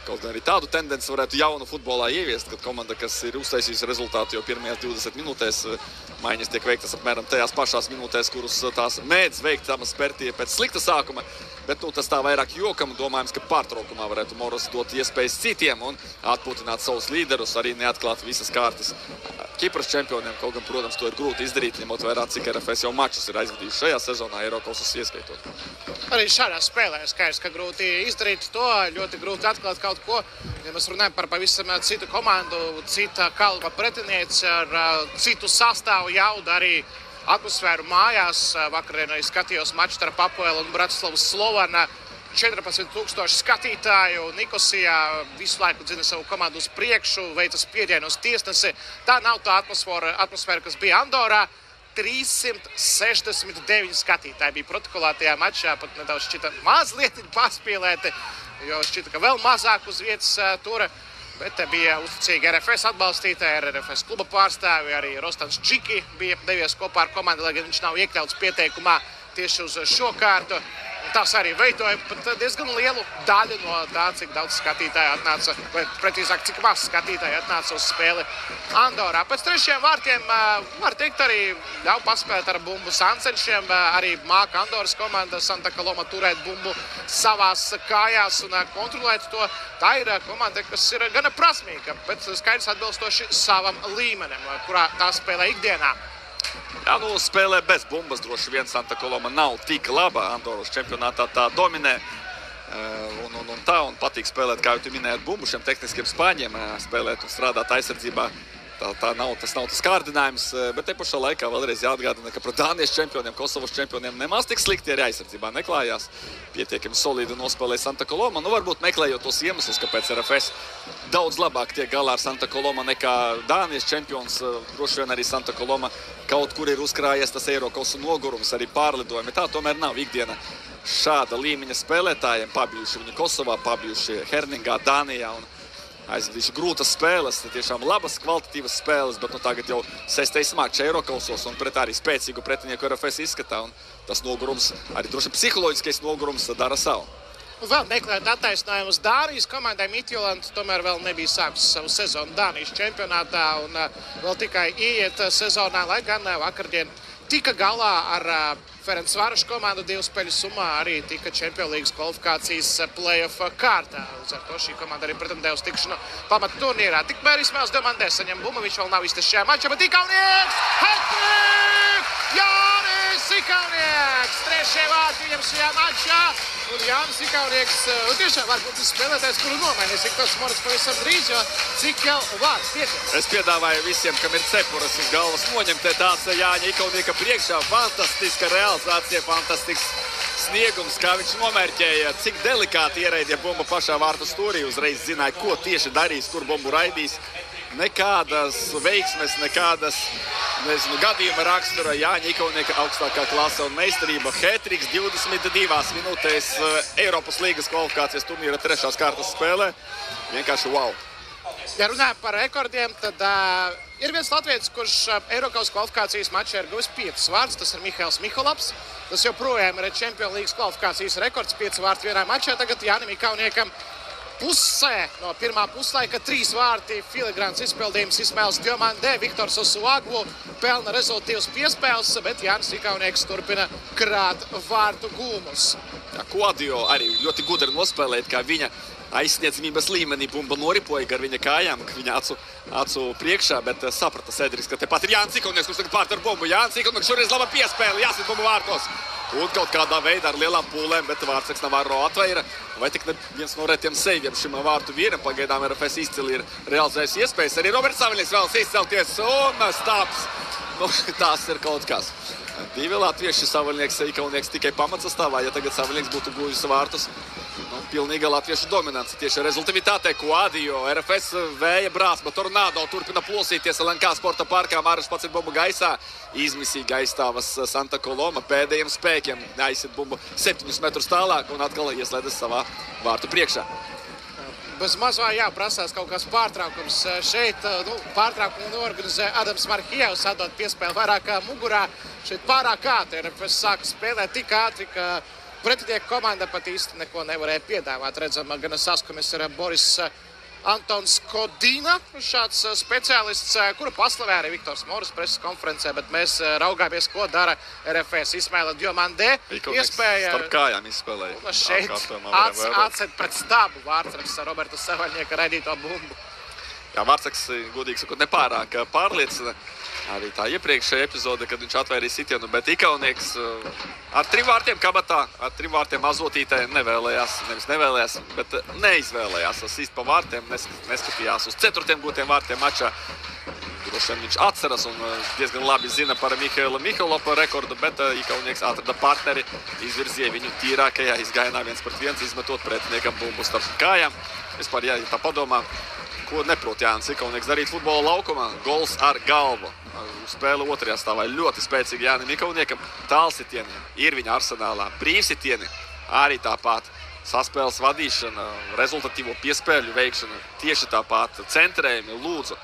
Kaut gan arī tādu tendenci varētu jaunu futbolā ieviest, kad komanda, kas ir uztaisījusi rezultātu jau pirmajās 20 minūtēs, maiņas tiek veiktas apmēram tajās pašās minūtēs, kurus tās mēdz veikt spērtie pēc slikta sākuma. Bet tas tā vairāk jokam, domājams, ka pārtraukumā varētu Moros dot iespējas citiem un atpūtināt savus līderus, arī neatklāt visas kārtas Kipras čempioniem. Kaut gan, protams, to ir grūti izdarīt, ņemot vērā, cik RFS jau mačus ir aizvadījuši šajā sezonā, Eirokausus ieskaitot. Arī šādā spēlē skaidrs, ka grūti izdarīt to, ļoti grūti atklāt kaut ko. Ja mēs runājam par pavisam citu komandu, cita kalba pretinieci ar citu sastāvu jaudu, arī atmosfēru mājās. Vakardien arī skatījos maču starp APL un Bratislavas Slovana. 14,000 skatītāju Nikosijā visu laiku dzina savu komandu uz priekšu, veica spiedienu uz tiesnesi. Tā nav tā atmosfēra, kas bija Andorā. 369 skatītāji bija protokolētajā mačā, pat nedaudz šķita mazliet pārspīlēti, jo šķita, ka vēl mazāk uz vietas tura. Bet te bija uzticīgi RFS atbalstītāji, RFS kluba pārstāvi, arī Rostans Čiki bija devies kopā ar komandu, lai gan viņš nav iekļauts pieteikumā tieši uz šo kārtu. Tas arī veidoja pat diezgan lielu daļu no tā, cik daudz skatītāju atnāca, vai precīzāk, cik maz skatītāju atnāca uz spēli Andorā. Pēc 3 vārtiem, var teikt, arī ļauj paspēt ar bumbu Sancenšiem, arī māka Andoras komanda Santa Coloma turēt bumbu savās kājās un kontrolēt to. Tā ir komanda, kas ir gana prasmīga, bet skaidrs atbilstoši savam līmenim, kurā tā spēlē ikdienā. Jā, spēlē bez bumbas droši vien Santa Coloma nav tik laba. Andoras čempionātā tā dominē un patīk spēlēt, kā jau tu minēji, ar bumbu šiem tehniskiem spāņiem, spēlēt un strādāt aizsardzībā. Tas nav tas kārdinājums, bet te pašā laikā vēlreiz jāatgādina, ka pret Dānijas čempioniem, Kosovas čempioniem nemaz tik slikti arī aizsardzībā neklājās. Pietiekami solīdi nospēlēja Santa Coloma. Varbūt meklējot tos iemeslus, kāpēc RFS daudz labāk tiek galā ar Santa Coloma nekā Dānijas čempions. Droši vien arī Santa Coloma kaut kur ir uzkrājies tas Eirokausu nogurums, arī pārlidojumi. Tā tomēr nav ikdiena šāda līmeņa spēlētājiem. Pabijuši viņi Kosovā, pabijuši Herningā, Dānijā un aizvadījuši grūtas spēles, tiešām labas, kvalitatīvas spēles, bet tagad jau 6. mačs Eirokausos un pret arī spēcīgu pretinieku RFS izskatā. Un tas nogurums, arī droši psiholoģiskais nogurums, dara savu. Vēl meklēt attaisnojumus Dānijas komandai. Midtjylland tomēr vēl nebija sākusi savu sezonu Dānijas čempionātā un vēl tikai ieiet sezonā, lai gan vakardien tika galā ar Ferencvarošu komandu 2 spēļu summā, arī tika Champions League kvalifikācijas play-off kārtā. Līdz ar to šī komanda arī pretendē uz tikšanu pamatu turnīrā. Tikmēr Ismails Demandē saņem bumbu, viņš vēl nav iztes šajā mačā, bet Ikaunieks! Hat-trick! Jānis Ikaunieks! 3 vārti viņam šajā mačā. Un Jānis Ikaunieks tiešām varbūt tas spēlētājs, kuru nomainīs Viktors Moros pavisam drīz, jo cik jau vārds pietiek. Es piedāvāju visiem, kam ir cepuras uz galvas, noņemt tās Jāņa Ikaunieka priekšā. Fantastiska realizācija, fantastisks sniegums, kā viņš nomērķēja, cik delikāti ieraidīja bumbu pašā vārtu stūrī. Uzreiz zināja, ko tieši darīs, kur bumbu raidīs. nekādas veiksmes, nekādas, nezinu, gadījuma rakstura. Jāņa Ikaunieka augstākā klase un meistarība. Hat-triks 22 minūtēs Eiropas līgas kvalifikācijas turnīra 3. kārtas spēlē. Vienkārši wow. Ja runājam par rekordiem, tad ir viens latvietis, kurš Eiropas kvalifikācijas mačā ir guvis 5 vārdus. Tas ir Mihails Miholops. Tas joprojām ir Čempionu līgas kvalifikācijas rekords, 5 vārdi vienā mačā. Tagad Jānim Ikauniekam pusē no pirmā puslaika 3 vārti, filigrāns izpildījums Ismails Diomandē, Viktors Osuaglu pelna rezultīvas piespēles, bet Jānis Ikaunieks turpina krāt vārtu gūmus. Jā, Kuadio arī ļoti gudri nospēlēt, kā viņa aizsniedzamības līmenī bumba noripoja gar viņa kājām, viņa acu priekšā, bet saprata Sedriks, ka tepat ir Jānis Ikaunieks, kurš tagad pārtar bumbu. Jānis Ikaunieks šoreiz laba piespēle, jāsit bumbu vārtos. Un kaut kādā veidā ar lielām pūlēm, bet Vārtsargs Navarro atvaira. Vai tik viens no retiem seiviem šim vārtu vīram, pagaidām RFS izcili ir realizējis iespējas. Arī Roberts Saviļņiks vēlas izcelties un stāps. Nu, tās ir kaut kas. 2 latvieši, Saviļņieks, Ikaunieks tikai pamatsastāvā. Ja tagad Saviļņiks būtu gūjis vārtus, pilnīga latviešu dominance. Tieši rezultatīvitātē Kuadio, RFS vēja brāzma, Tornado turpina plosīties LNK sporta parkā. Māris pats ir bumbu gaisā. Izmisīgi aizstāvas Santa Coloma pēdējiem spēkiem. Aizsit bumbu 7 metrus tālāk un atkal ieslēdzas savā vārtu priekšā. Bez mazā prasās kaut kāds pārtraukums šeit. Pārtraukumu norganizē Adams Marhijevs, atdot piespēli vairāk mugurā. Šeit pārāk ātri RFS sāka spēlēt tik ātri, ka pretinieka komanda pat īsti neko nevarēja piedāvāt. Redzam, gan saskamies ar Boris Antons Kodina, šāds speciālists, kuru paslavē arī Viktors Moris preses konferencē, bet mēs raugāmies, ko dara RFS. Ismaila Diomandē iespēja starp kājām izspēlēja. Un šeit atcet pret stabu Vārtsargs ar Roberta Saviļņieka raidīto bumbu. Jā, Vārtsargs, godīgi sakot, nepārāk pārliecina. Arī tā iepriekšējā epizode, kad viņš atvairīja sitienu, bet Ikaunieks ar 3 vārtiem kabatā, ar 3 vārtiem azotītē nevēlējās, bet neizvēlējās. Sīst pa vārtiem, neskatījās uz 4. gūtiem vārtiem mačā. Droši vien viņš atceras un diezgan labi zina par Mihaila Miholopa rekordu, bet Ikaunieks atrada partneri, izvirzīja viņu tīrākajā izgājienā 1-1, izmetot pretiniekam bumbu starp kājām. Vispār, ja tā padomā, ko neprot Jānis Ikaunieks darīt futbola laukumā, gols ar galvu. Spēle 2. stāvā ļoti spēcīgi Jānim Ikauniekam. Tālsitieni ir viņa arsenālā. Brīvsitieni arī tāpat. Saspēles vadīšana, rezultatīvo piespēļu veikšana tieši tāpat. Centrējumi, lūdzu.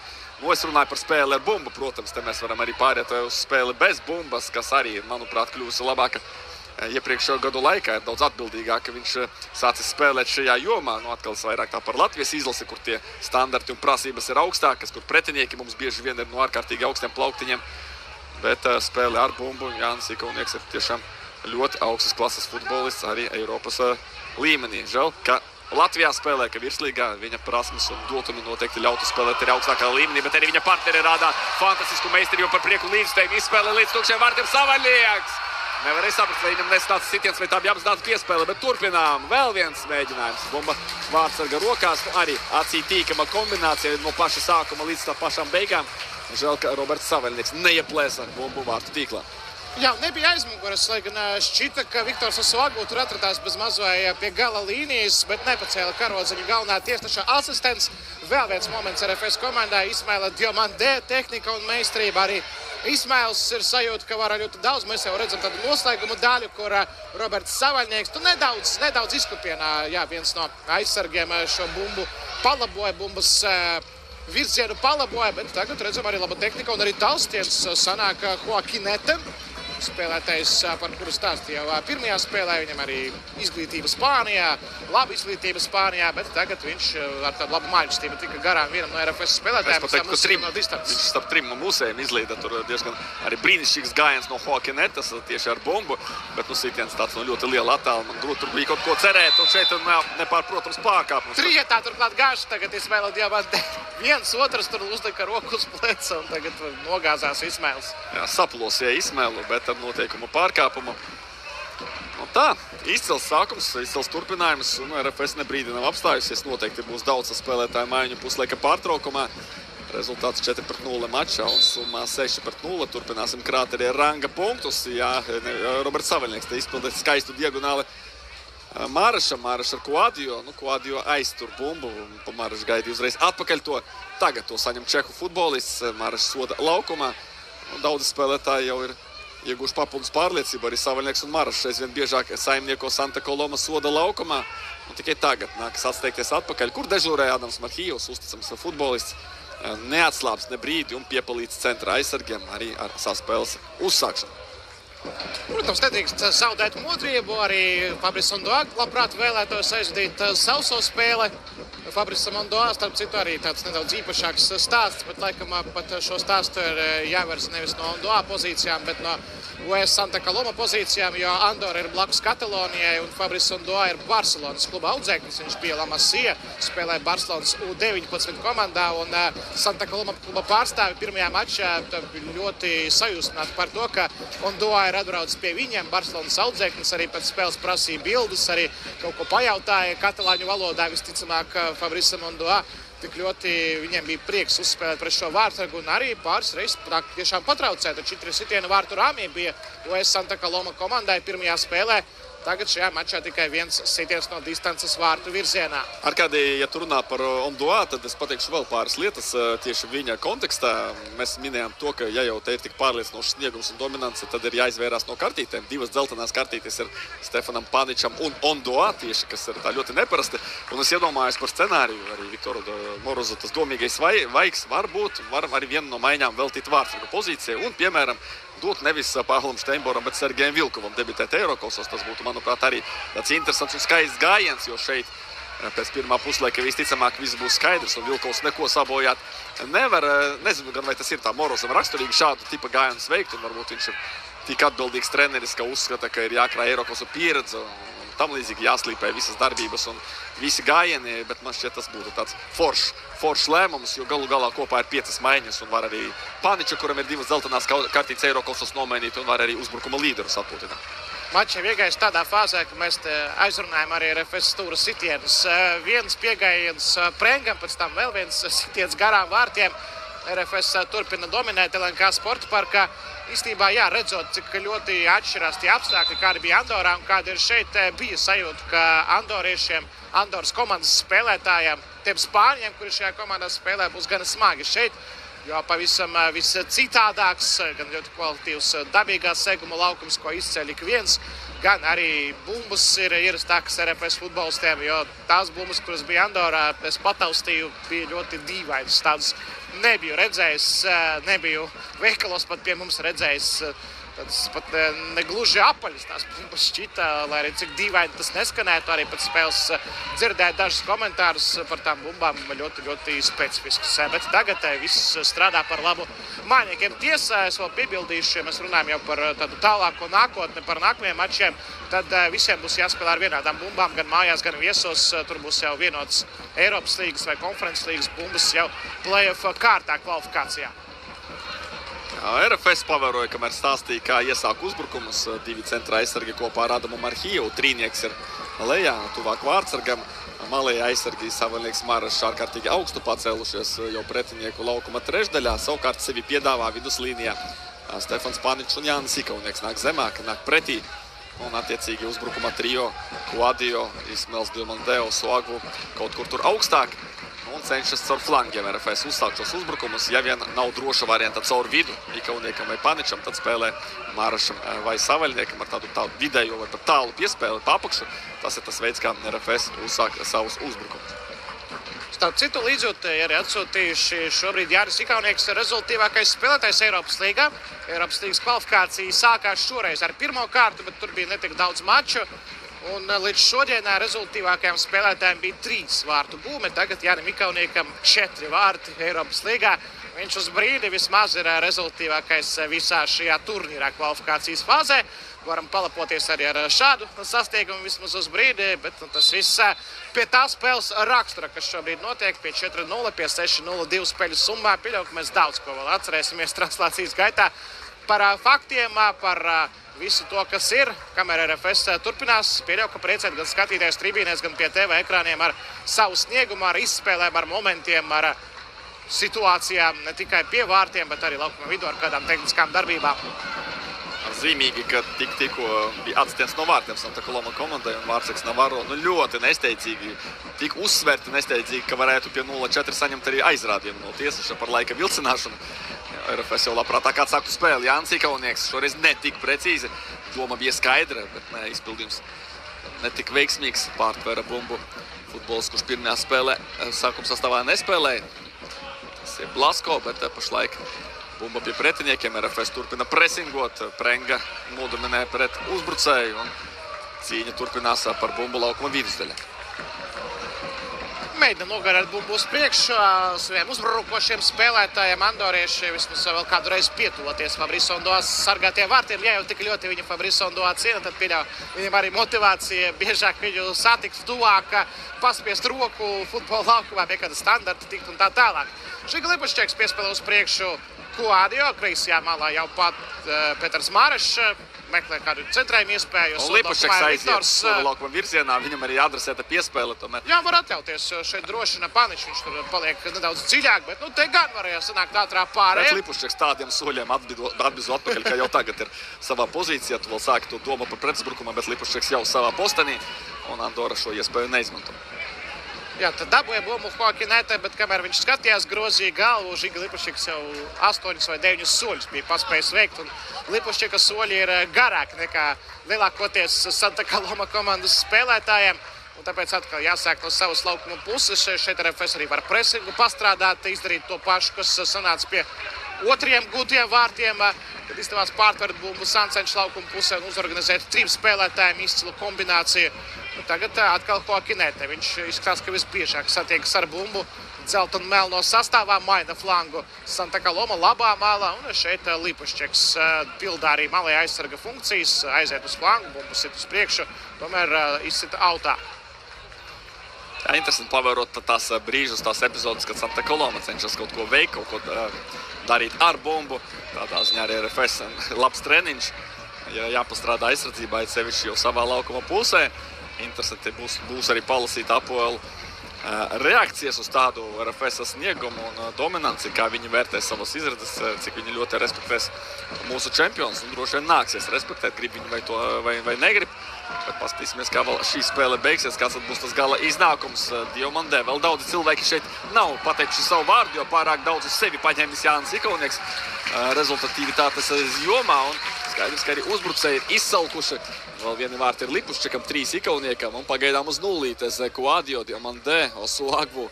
Es runāju par spēli ar bumbu, protams, te mēs varam arī pāriet uz spēli bez bumbas, kas arī, manuprāt, kļūsi labāka iepriekšējo gadu laikā. Ir daudz atbildīgāk, ka viņš sācis spēlēt šajā jomā. Atkal vairāk tā par Latvijas izlasi, kur tie standarti un prasības ir augstākas, kur pretinieki mums bieži vien ir no ārkārtīgi augstiem plauktiņiem. Bet spēle ar bumbu Jānis Ikaunieks ir tiešām ļoti augstas klases futbolists arī Eiropas līmenī. Žēl, ka Latvijā spēlē, ka virslīgā viņa prasmes un dotumi noteikti ļautu spēlēt arī augstākā līmenī, bet arī viņa partneri rādā fantastisku meistarību par prieku līdzstējumu. Izspēlē līdz tukšiem vārtiem Saviļņieks. Nevarēja saprast, vai viņam nesnāca sitiens, vai tā bija apzināta piespēle, bet turpinām. Vēl viens mēģinājums. Bumba Vārtsarga rokās. Arī acī tīkama kombinācija no paša sākuma līdz tā pašām beigām. Žēl, ka Roberts Saviļņieks neieplēsa bumbu vārtu tīklā. Jā, nebija aizmuguras, lai gan šķita, ka Viktors Osuaglu tur atradās bez mazvai pie gala līnijas, bet nepacēla karodziņu galvenā tiesneša asistents. Vēl viens moments RFS komandā, Ismaila Diomandē, tehnika un meistarība. Arī Ismails ir sajūta, ka var ļoti daudz. Mēs jau redzam tādu noslēgumu daļu, kur Roberts Saviļņieks nedaudz izkupienā, viens no aizsargiem šo bumbu palaboja, bumbas virzienu palaboja, bet tagad redzam arī laba tehnika un arī taustiems sanāk Joaquinete. Spēlētājs, par kuru stāstīja jau pirmajā spēlē, viņam arī izglītība Spānijā, laba izglītība Spānijā, bet tagad viņš ar tādu labu mājdžestību tika garām vienam no RFS spēlētājiem. Es pateiktu, ka viņš starp 3 mūsējiem izlīda tur diezgan arī brīnišķīgs gājiens no Joaquinetas tieši ar bumbu, bet sitiens tāds no ļoti liela attāluma, man grūti tur bija kaut ko cerēt, un šeit nepārprotams pārkāpums. Trietā turklāt gājuši tagad Ismaila Diomandē. Viens otrs tur uzlika roku uz pleca, un tagad nogāzās Ismails. Jā, saplosīja Ismailu, bet ar noteikumu pārkāpumu. Tā, izcils sākums, izcils turpinājums, un RFS nebrīdi nav apstājusies. Noteikti būs daudz spēlētāju maiņu puslaika pārtraukumā. Rezultāts 4-0 mačā un summā 6-0. Turpināsim krāt arī ranga punktus. Jā, Roberts Saviļņieks te izpildīt skaistu diagonāli Mārašam ar Kuadiju. Kuadiju aiztur bumbu. Māraš gaidīja uzreiz atpakaļ to. Tagad to saņem čehu futbolists. Māraš soda laukumā. Daudzi spēlētāji jau ir ieguvuši papildus pārliecību. Arī Savaļnieks un Māraš aizvien biežāk saimnieko Santa Coloma soda laukumā. Un tikai tagad nākas atsteigties atpakaļ, kur dežūrēja Adams Marhijovs, uzticams futbolists. Neatslāps ne brīdi un piepalīdz centra aizsargiem arī ar savu spēles uzsākšanu. Protams, nedrīkst zaudēt modrību. Arī Fabrice Ondoa labprāt vēlētos aizvadīt savu spēli. Fabrice Ondoa, starp citu, arī tāds nedaudz īpašāks stāsts, bet laikam pat šo stāstu ir jāvērz nevis no Ondoa pozīcijām, bet no US Santa Coloma pozīcijām, jo Andorra ir blakus Katalonijai un Fabrice Ondoa ir Barcelonas kluba audzēknis. Viņš bija La Masia, spēlēja Barcelonas U19 komandā un Santa Coloma kluba pārstāvi pirmajā mačā ļoti sajūsmināti par to, ka Ondoa ir atbraucis pie viņiem. Barcelonas audzēknis arī pēc spēles prasīja bildes, arī kaut ko pajautāja katalāņu valodā, visticamāk Fabrice Ondoa. Tik ļoti viņiem bija prieks uzspēlēt pret šo vārtsargu un arī pāris reizes tiešām patraucēt. 4 sitienu vārtu rāmī bija US Santa Coloma komandai pirmajā spēlē. Tagad šajā mačā tikai viens sitiens no distances vārtu virzienā. Arkādī, ja tu runā par Ondoa, tad es pateikšu vēl pāris lietas tieši viņa kontekstā. Mēs minējām to, ka ja jau te ir tik pārliecinošs sniegums un dominance, tad ir jāizvērās no kartītēm. 2 dzeltenās kartītes ir Stefanam Paničam un Ondoa tieši, kas ir tā ļoti neparasti. Un es iedomājos par scenāriju, arī Viktoru Morozu tas domīgais vaigs var arī vienu no maiņām veltīt vārtsargu pozīcijai un, piemēram, dot nevis Pāvlam Steinboram, bet Sergejam Vilkovam debitēt Eirokausās. Tas būtu, manuprāt, arī tāds interesants un skaists gājiens, jo šeit pēc pirmā puslaika visticamāk viss būs skaidrs un Vilkovs neko sabojāt nevar. Nezinu, gan vai tas ir tā Morozam raksturīgi šādu tipa gājienus veikt, un varbūt viņš ir tik atbildīgs treneris, ka uzskata, ka ir jākrāj Eirokausu pieredze un tam līdzīgi jāslīpē visas darbības un visi gājieni, bet man šķiet tas būtu tāds foršs lēmums, jo galu galā kopā ir 5 maiņas un var arī Paniča, kuram ir 2 dzeltenās kartītes Eirokausās nomainīt un var arī uzbrukuma līderus atpūtināt. Mačs jau iegājis tādā fāzē, ka mēs aizrunājam arī RFS stūra sitienus. Viens piegājiens Prengam, pēc tam vēl viens sitiens garām vārtiem. RFS turpina dominēt LNK sporta parkā. Īstenībā, jā, redzot, cik ļoti atšķirās tie apstākļi, kādi bija Andorā un kādi ir šeit, bija sajūta, ka andoriešiem, Andoras komandas spēlētājiem, tiem spāņiem, kuri šajā komandā spēlē, būs gan smagi šeit, jo pavisam viss citādāks, gan ļoti kvalitīvs dabīgā seguma laukums, ko izceļ ik viens, gan arī bumbas ir ierastākas RFS futbolistiem, jo tās bumbas, kuras bija Andorā, es pataustīju, bija ļoti dīvainas. Tādas nebiju redzējis, nebiju veikalos pat pie mums redzējis. Tādas pat negluži apaļas tās bumbas šķita, lai arī cik dīvaini tas neskanētu. Arī pēc spēles dzirdēju dažus komentārus par tām bumbām ļoti, ļoti specifiskus. Bet tagad viss strādā par labu mājiniekiem. Tiesā es vēl piebildīšu, ja mēs runājam jau par tādu tālāko nākotni, par nākamajiem mačiem, tad visiem būs jāspēlē ar vienādām bumbām, gan mājās, gan viesos. Tur būs jau vienots Eiropas līgas vai konferences līgas bumbas jau play-off kārtā kvalifikācijā. RFS pavēroja, kamēr stāstīja, kā iesāk uzbrukumus. 2 centra aizsargi kopā ar Adamu Marhijovu. Trīnieks ir lejā, tuvāk vārtsargam. Malējā aizsargi Savaļnieks Mārašs ārkārtīgi augstu pacēlušies jau pretinieku laukuma trešdaļā. Savukārt sevi piedāvā viduslīnijā Stefans Paničs un Jānis Ikaunieks nāk zemāk, nāk pretī. Un attiecīgi uzbrukuma trio Kuadijo, Ismails Diomandeo, Suagu kaut kur tur augstāk. Un cenšas caur flangiem RFS uzsākt šos uzbrukumus. Ja vien nav droša varianta caur vidu Ikauniekam vai Paničam, tad spēlē Mārašam vai Savaļniekam ar tādu vidējo vai pat tālu piespēli papakšu. Tas ir tas veids, kā RFS uzsāk savus uzbrukumus. Starp citu, līdzjūtēji arī atsūtījuši šobrīd Jānis Ikaunieks rezultātīvākais spēlētājs Eiropas līgā. Eiropas līgas kvalifikācija sākās šoreiz ar pirmo kārtu, bet tur bija netik daudz maču. Un līdz šodienā rezultātīvākajiem spēlētājiem bija 3 vārtu būme. Tagad Jānim Ikauniekam 4 vārti Eiropas līgā. Viņš uz brīdi vismaz ir rezultātīvākais visā šajā turnīrā kvalifikācijas fāzē. Varam palapoties arī ar šādu sasniegumu vismaz uz brīdi, bet tas viss pie tā spēles rakstura, kas šobrīd notiek pie 4-0, pie 6-0 spēļu summā. Pieļauju, ka mēs daudz ko vēl atcerēsimies translācijas gaitā par faktiem, par visu to, kas ir, kamēr RFS turpinās. Pieļauju, ka priecēt gan skatīties tribīnēs, gan pie TV ekrāniem ar savu sniegumu, ar izspēlēm, ar momentiem, ar situācijām ne tikai pie vārtiem, bet arī laukuma vidū ar kādām tehniskām darbībām. zīmīgi, ka tikko bija atstiens no vārtiem Santa Coloma komandai un Vārtseks Navarro ļoti nesteidzīgi, tik uzsverti nesteidzīgi, ka varētu pie 0-4 saņemt arī aizrādījumu no tiesneša par laika vilcināšanu. RFS jau labprātāk atsāktu spēli. Jānis Ikaunieks šoreiz netik precīzi. Doma bija skaidra, bet ne, izpildījums netik veiksmīgs. Pārtvēra bumbu futbols, kurš pirmajā spēlē sākuma sastāvā nespēlēja. Tas ir Blasko, bet pašlaik bumba pie pretiniekiem. RFS turpina presingot. Prenga nodominē pret uzbrucēju un cīņa turpinās par bumbu laukuma vidusdaļā. Mēģina nogarāt bumbu uz priekšu saviem uzbrukošiem spēlētājiem. Andorieši vismaz vēl kādu reizi pietuvoties Fabrice Ondoa sargātiem vārtiem. Ja jau tik ļoti viņu Fabrice Ondoa ciena, tad pieļauj viņam arī motivācija biežāk viņu satikt tuvāk, paspiest roku futbola laukumā, pie kāda standarta tikt un tā tālāk. Žiga Lipušķeks piespēlē uz priekšu Kuadio, kreisajā malā jau pat Peters Mārešs meklē kādu centrējumu iespēju. Lipušķeks aiziet soda laukuma virzienā, viņam arī adresēta piespēle tomēr. Jā, var atļauties šeit drošina Paničs, viņš tur paliek nedaudz dziļāk, bet te gan varēja sanākt ātrā pārējā. Pēc Lipušķeks tādiem soļiem atbizu atpakaļ, ka jau tagad ir savā pozīcijā, tu vēl sāki to domu par pretuzbrukumu, bet Lipušķeks jau savā postenī un Andora šo iespēju neizmanto. Jā, tad dabūja bumbu Hokinētē, bet kamēr viņš skatījās, grozīja galvu, Žiga Lipušķeks jau 8 vai 9 soļus bija paspējis veikt, un Lipušķeka soļi ir garāki nekā lielākoties Santa Coloma komandas spēlētājiem, un tāpēc atkal jāsāk no savas laukuma puses. Šeit RFS arī var presingu pastrādāt, izdarīt to pašu, kas sanāca pie otriem gūtiem vārtiem, kad izdevās pārtvert bumbu Sancenša laukuma pusē un uzorganizēt 3 spēlētājiem izcilu kombināciju. Tagad atkal Hokinētē. Viņš izskatās, ka visbiežāk satiekas ar bumbu. Dzelta un melno sastāvā maina flangu Santa Coloma labā malā. Un šeit Lipušķeks pildā arī malē aizsarga funkcijas. Aiziet uz flangu, bumbu sit uz priekšu. Tomēr izsita autā. Jā, interesanti pavērot tās brīžus, tās epizodes, kad Santa Coloma cenšas kaut ko veikt, kaut ko darīt ar bumbu. Tādā ziņā arī RFS labs treniņš. Ja jāpastrādā aizsardzībā, sevišķi jau savā laukuma pusē. Interesanti būs arī palasīt Apoelu reakcijas uz tādu RFS sniegumu un dominanci, kā viņi vērtē savas izredzes, cik viņi ļoti respektēs mūsu čempionus. Un droši vien nāksies respektēt, grib viņi vai negrib. Bet paskatīsimies, kā vēl šī spēle beigsies, kāds būs tas gala iznākums Diomandē. Vēl daudzi cilvēki šeit nav pateikuši savu vārdu, jo pārāk daudz uz sevi paņēmis Jānis Ikaunieks rezultatīvitātes jomā. Un skaidrs, ka arī uzbrucēji ir izsalkuši. Vēl vieni vārti ir Lipušķekam, 3 Ikauniekam un pagaidām uz nulītes Kuadio, Diomandē, Osuagvu.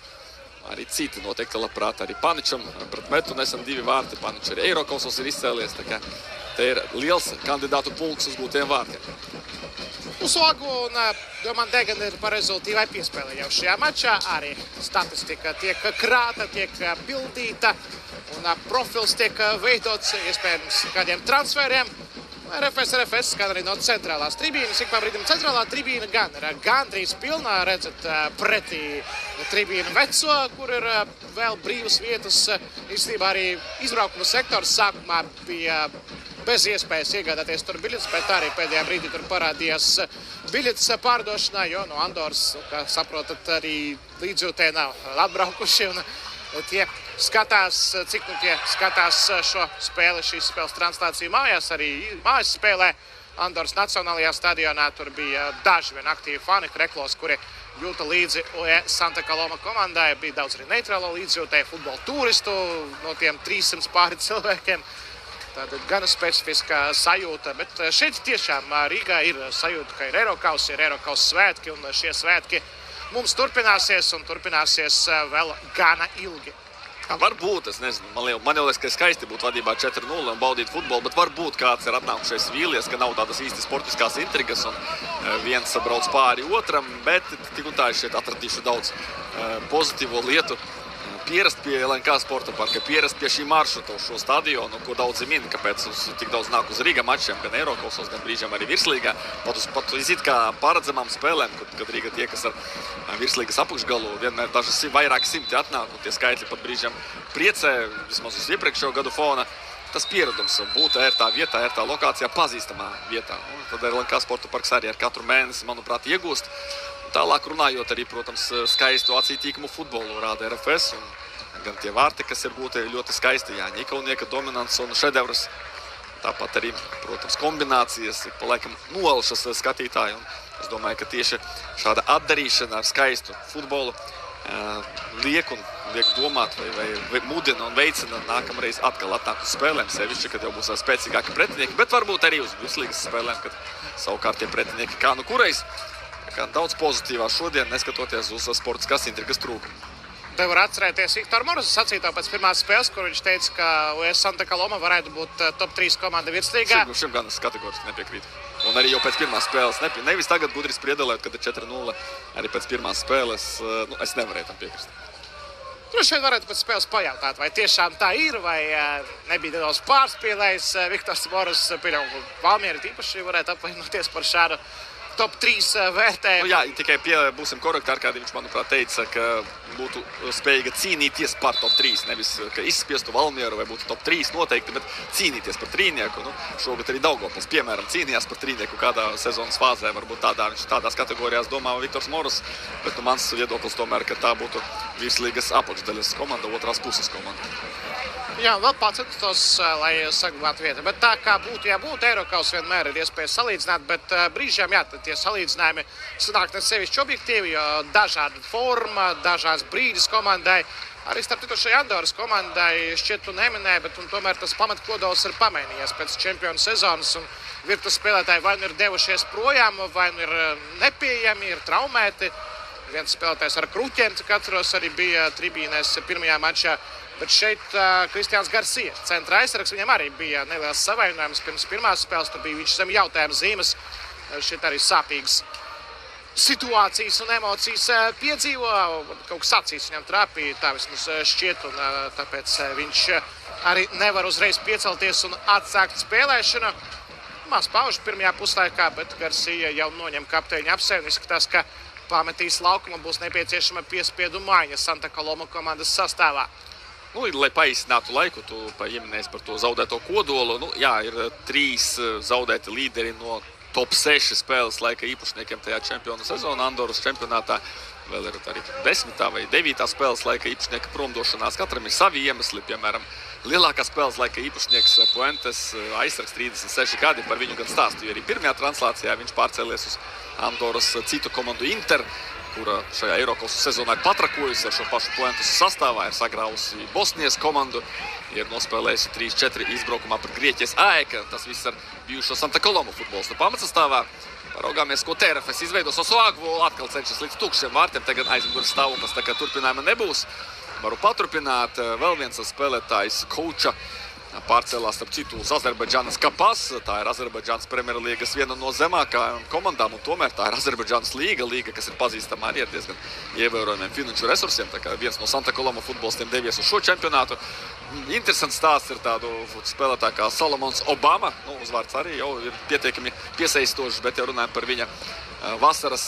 Arī citi noteikti labprāt arī Paničam pret metu nesen 2 vārti. Panič arī Eirokausos ir izcēlies, tā kā te ir liels kandidātu pulks uz gūtiem vārtiem. Osuagvu un Diomandē gan ir par rezultīvai piespēlē jau šajā mačā. Arī statistika tiek krāta, tiek pildīta un profils tiek veidots iespējams kādiem transferiem. RFS skan arī no centrālās tribīnas. Ik pa brīdim centrālā tribīna gan ir gandrīz pilnā. Redzat pretī tribīnu veco, kur ir vēl brīvas vietas. Īstenībā arī izbraukuma sektors sākumā bija bez iespējas iegādāties tur biļetes, bet arī pēdējā brīdī tur parādījās biļetes pārdošanā, jo no Andoras, kā saprotat, arī līdzjūtēji nav atbraukuši. Un tie skatās, cik tie skatās šo spēli, šīs spēles translāciju mājās, arī mājas spēlē Andoras Nacionālajā stadionā. Tur bija daži vien aktīvi fani, kreklos, kuri jūta līdzi Santa Coloma komandai. Bija daudz arī neitrālo līdzjūtēju futbola turistu no tiem 300 pāri cilvēkiem. Tātad gana specifiskā sajūta, bet šeit tiešām Rīgā ir sajūta, ka ir Eirokaus svētki, un šie svētki mums turpināsies un turpināsies vēl gana ilgi. Varbūt, es nezinu, man jau liekas, ka skaisti būt vadībā 4-0 un baudīt futbolu, bet varbūt kāds ir atnākušais vīlies, ka nav tādas īsti sportiskās intrigas un viens brauc pāri otram, bet tik un tā es šeit atradīšu daudz pozitīvo lietu. Pierast pie LNK sporta parka, pierast pie šī maršruta uz šo stadionu, ko daudzi min, kāpēc tik daudz nāk uz Rīga mačiem, gan Eirokausos, gan brīžiem arī virslīgā. Pat izīt kā paredzamām spēlēm, kad Rīga tiekas ar virslīgas apakšgalu, vienmēr daži vairāki simti atnāk, un tie skaitļi pat brīžiem priecē, vismaz uz iepriekšējo gadu fona. Tas pieredums būt ērtā vietā, ērtā lokācijā, pazīstamā vietā. Un tad LNK sporta parks arī ar katru mēnesi, manuprāt, iegūst. Tālāk runājot arī, protams, skaistu acītīkumu futbolu rāda RFS, un gan tie vārti, kas ir būti ļoti skaisti, Jāņa Ikaunieka dominants un šedevrs. tāpat arī, protams, kombinācijas, pa laikam noelšas skatītāji. Un es domāju, ka tieši šāda atdarīšana ar skaistu futbolu liek domāt vai mudina un veicina nākamreiz atkal atnākt uz spēlēm, sevišķi, kad jau būs spēcīgāki pretinieki, bet varbūt arī uz vislīgas spēlēm, kad savukārt tie pretinieki kā nu kureiz. Kā daudz pozitīvā šodien, neskatoties uz sportiskās intrigas trūkumu. Te var atcerēties Viktoru Morozu sacīto pēc pirmās spēles, kur viņš teica, ka US Santa Coloma varētu būt top 3 komanda virslīgā. Šim gan es kategoriski nepiekrītu. Un arī jau pēc pirmās spēles. Nevis tagad gudri spriedelēt, kad ir 4-0. Arī pēc pirmās spēles es nevarēju tam piekrist. Droši vien varētu pēc spēles pajautāt, vai tiešām tā ir, vai nebija nedaudz pārspīlējis Viktors Morozs. Valmiera tīpaši varētu apvainoties par šādu top 3 vērtējumu. Jā, tikai būsim korekti, Arkādij, viņš, manuprāt, teica, ka būtu spējīga cīnīties par top 3. Nevis, ka izspiestu Valmieru vai būtu top 3 noteikti, bet cīnīties par trīnieku. Šogad arī Daugavpils, piemēram, cīnījās par trīnieku kādā sezonas fāzē. Varbūt viņš tādās kategorijās domā Viktors Morozs, bet mans viedoklis tomēr, ka tā būtu virslīgas apakšdaļas komanda, otrās puses komanda. Jā, vēl pacentos, lai saglabātu vietu. Bet tā kā būtu, ja būtu, Eirokausā vienmēr ir iespēja salīdzināt, bet brīžiem, jā, tie salīdzinājumi sanāk ne sevišķi objektīvi, jo dažāda forma, dažāds brīdis komandai. Arī starp citu šai Andoras komandai šķiet tu neminēji, bet tomēr tas pamatkodols ir pamainījies pēc čempionu sezonas. Un virtus spēlētāji vai nu ir devušies projām, vai nu ir nepieejami, ir traumēti. Viens spēlētājs ar kruķiem, cik atceros, arī bija tribīnēs pirmajā mačā. Bet šeit Kristiāns Garcia, centra aizsargs, viņam arī bija neliels savainojums pirms pirmās spēles. Tur bija viņš zem jautājuma zīmes. Šeit arī sāpīgas situācijas un emocijas piedzīvo. Kaut kas acīs viņam trāpīja, tā vismaz šķiet. Un tāpēc viņš arī nevar uzreiz piecelties un atsākt spēlēšanu. Maz paužu pirmajā puslaikā, bet Garcia jau noņem kapteiņa apsevi. Izskatās, ka pametīs laukumu, būs nepieciešama piespiedu maiņa Santa Coloma komandas sastāvā. Lai paīsinātu laiku, tu pieminēsi par to zaudēto kodolu. Jā, ir 3 zaudēti līderi no top 6 spēles laika īpašniekiem tajā čempionu sezonā Andoras čempionātā. Vēl ir arī 10. vai 9. spēles laika īpašnieka promdošanās. Katram ir savi iemesli, piemēram, lielākā spēles laika īpašnieks Puentes, aizsargs 36 gadi, par viņu gan stāstīja arī pirmajā translācijā. Viņš pārcēlies uz Andoras citu komandu Inter, kura šajā Eirokausas sezonā ir patrakojusi ar šo pašu Puentes sastāvā, ir sagrāvusi Bosnijas komandu, ir nospēlējusi 3-4 izbraukumā pret Grieķijas AEK. Tas viss ar bijušo Santa Coloma futbolistu pamatsastāvā. Paraugāmies, ko TRFS izveido Sosuagvu, atkal cenšas līdz tukšiem vārtiem, tagad aizmugures stāvoklis, tā kā turpinājuma nebūs. Varu paturpināt, vēl viens spēlētājs Kouča pārcēlās, starp citu, uz Azerbaidžānas Kapas. Tā ir Azerbaidžānas Premjerlīgas viena no zemākajām komandām, un tomēr tā ir Azerbaidžānas līga, kas ir pazīstama arī ar diezgan ievērojumiem finanšu resursiem. Tā kā viens no Santa Coloma futbolistiem devies uz šo čempionātu. Interesants stāsts ir tādu spēlētāju kā Salomons Obama. Uzvārds arī jau ir pietiekami piesaistošs, bet ja runājam par viņa vasaras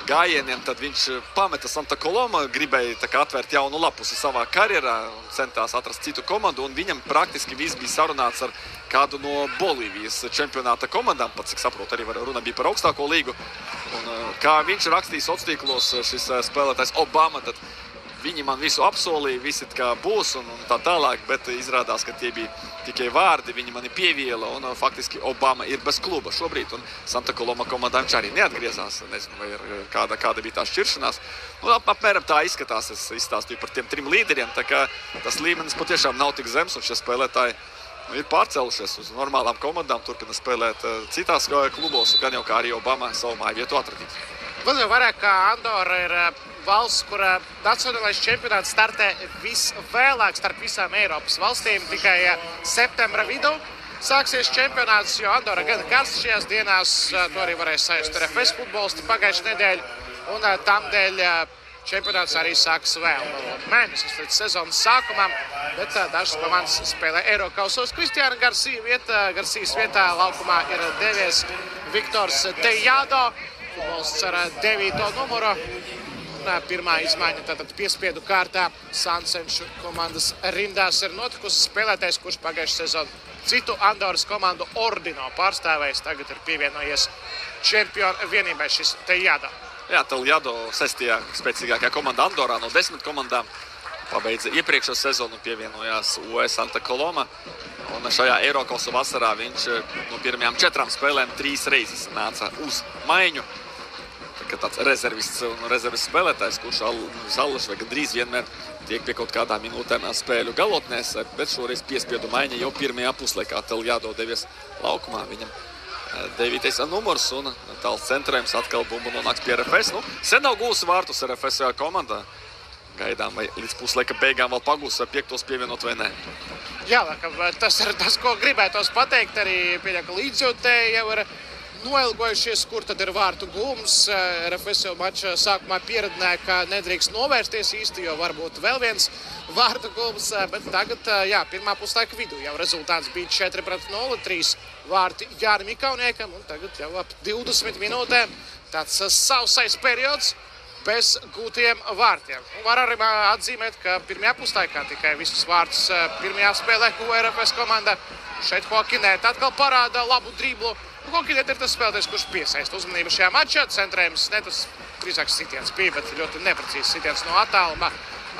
gājieniem, tad viņš pameta Santa Coloma, gribēja atvērt jaunu lapusi savā karjerā un centās atrast citu komandu, un viņam praktiski viss bija sarunāts ar kādu no Bolīvijas čempionāta komandām, pat cik saprotu, arī runa bija par augstāko līgu. Un, kā viņš rakstīs sociālos tīklos, šis spēlētājs Obama, tad viņi man visu apsolīja, visi kā būs un tā tālāk, bet izrādās, ka tie bija tikai vārdi, viņi mani pieviela un faktiski Obama ir bez kluba šobrīd. Un Santa Coloma komandā viņš arī neatgriezās, nezinu, vai ir kāda bija tā šķiršanās. Apmēram tā izskatās, es izstāstīju par tiem 3 līderiem, tā kā tas līmenis patiešām nav tik zems un šie spēlētāji ir pārcēlušies uz normālām komandām, turpina spēlēt citās klubos, gan jau kā arī Obama savu māju vietu atradīt. Vēl jau vairāk kā Andora ir valsts, kura nacionālais čempionāts startē visvēlāk starp visām Eiropas valstīm. Tikai septembra vidū sāksies čempionāts, jo Andora gan karstajās dienās, to arī varēs sajust RFS futbolisti pagājušajā nedēļu, un tamdēļ čempionāts arī sāks vēl mēnesis līdz sezonas sākumam, bet dažas komandas spēlē Eirokausos. Kristiāna Garcijas vietā laukumā ir devies Viktors Tejado, futbolists ar 9. numuru. Pirmā izmaiņa tātad piespiedu kārtā Sansenšu komandas rindās ir notikusi. Spēlētājs, kurš pagājušajā sezonu citu Andoras komandu Ordino pārstāvējis, tagad ir pievienojies čempionu vienībai šis Tejado. Jā, Tejado 6. spēcīgākajā komandā Andorā no 10 komandām. pabeidza iepriekšo sezonu un pievienojās UE Santa Coloma. Un šajā Eirokausa vasarā viņš no pirmajām 4 spēlēm 3 reizes nāca uz maiņu. Tā tāds rezervists un rezervists spēlētājs, kurš allaž vai gandrīz vienmēr tiek pie kaut kādām minūtēm spēļu galotnēs, bet šoreiz piespiedu maiņa jau pirmajā puslaikā. Teljādo devies laukumā, viņam 9. numurs un tāls centrējums atkal bumba nonāks pie RFS. Sen nav gūsi vārtus RFS komandā. Gaidām, vai līdz puslaika beigām vēl pagūs vai 5. pievienot vai nē. Jā, tas ir tas, ko gribētos pateikt. Arī pieļauj, ka līdzjūtēji jau ir noilgojušies, kur tad ir vārtu gūms. RFS jau mača sākumā pieradināja, ka nedrīkst novērsties īsti, jo varbūt vēl viens vārtu gūms. Bet tagad, jā, pirmā puslaika vidū jau rezultāts bija 4-0, 3 vārti Jānim Ikauniekam. Un tagad jau ap 20 minūtēm tāds sausais periods bez gūtiem vārtiem. Un var arī atzīmēt, ka pirmajā puslaikā tikai visus vārtus pirmajā spēlē guva RFS komanda. Šeit Hokinēt atkal parāda labu driblu. Hokinēt ir tas spēlētājs, kurš piesaista uzmanību šajā mačā. Centrējums ne tas drīzāk sitiens bija, bet ļoti neprecīzs sitiens no attāluma.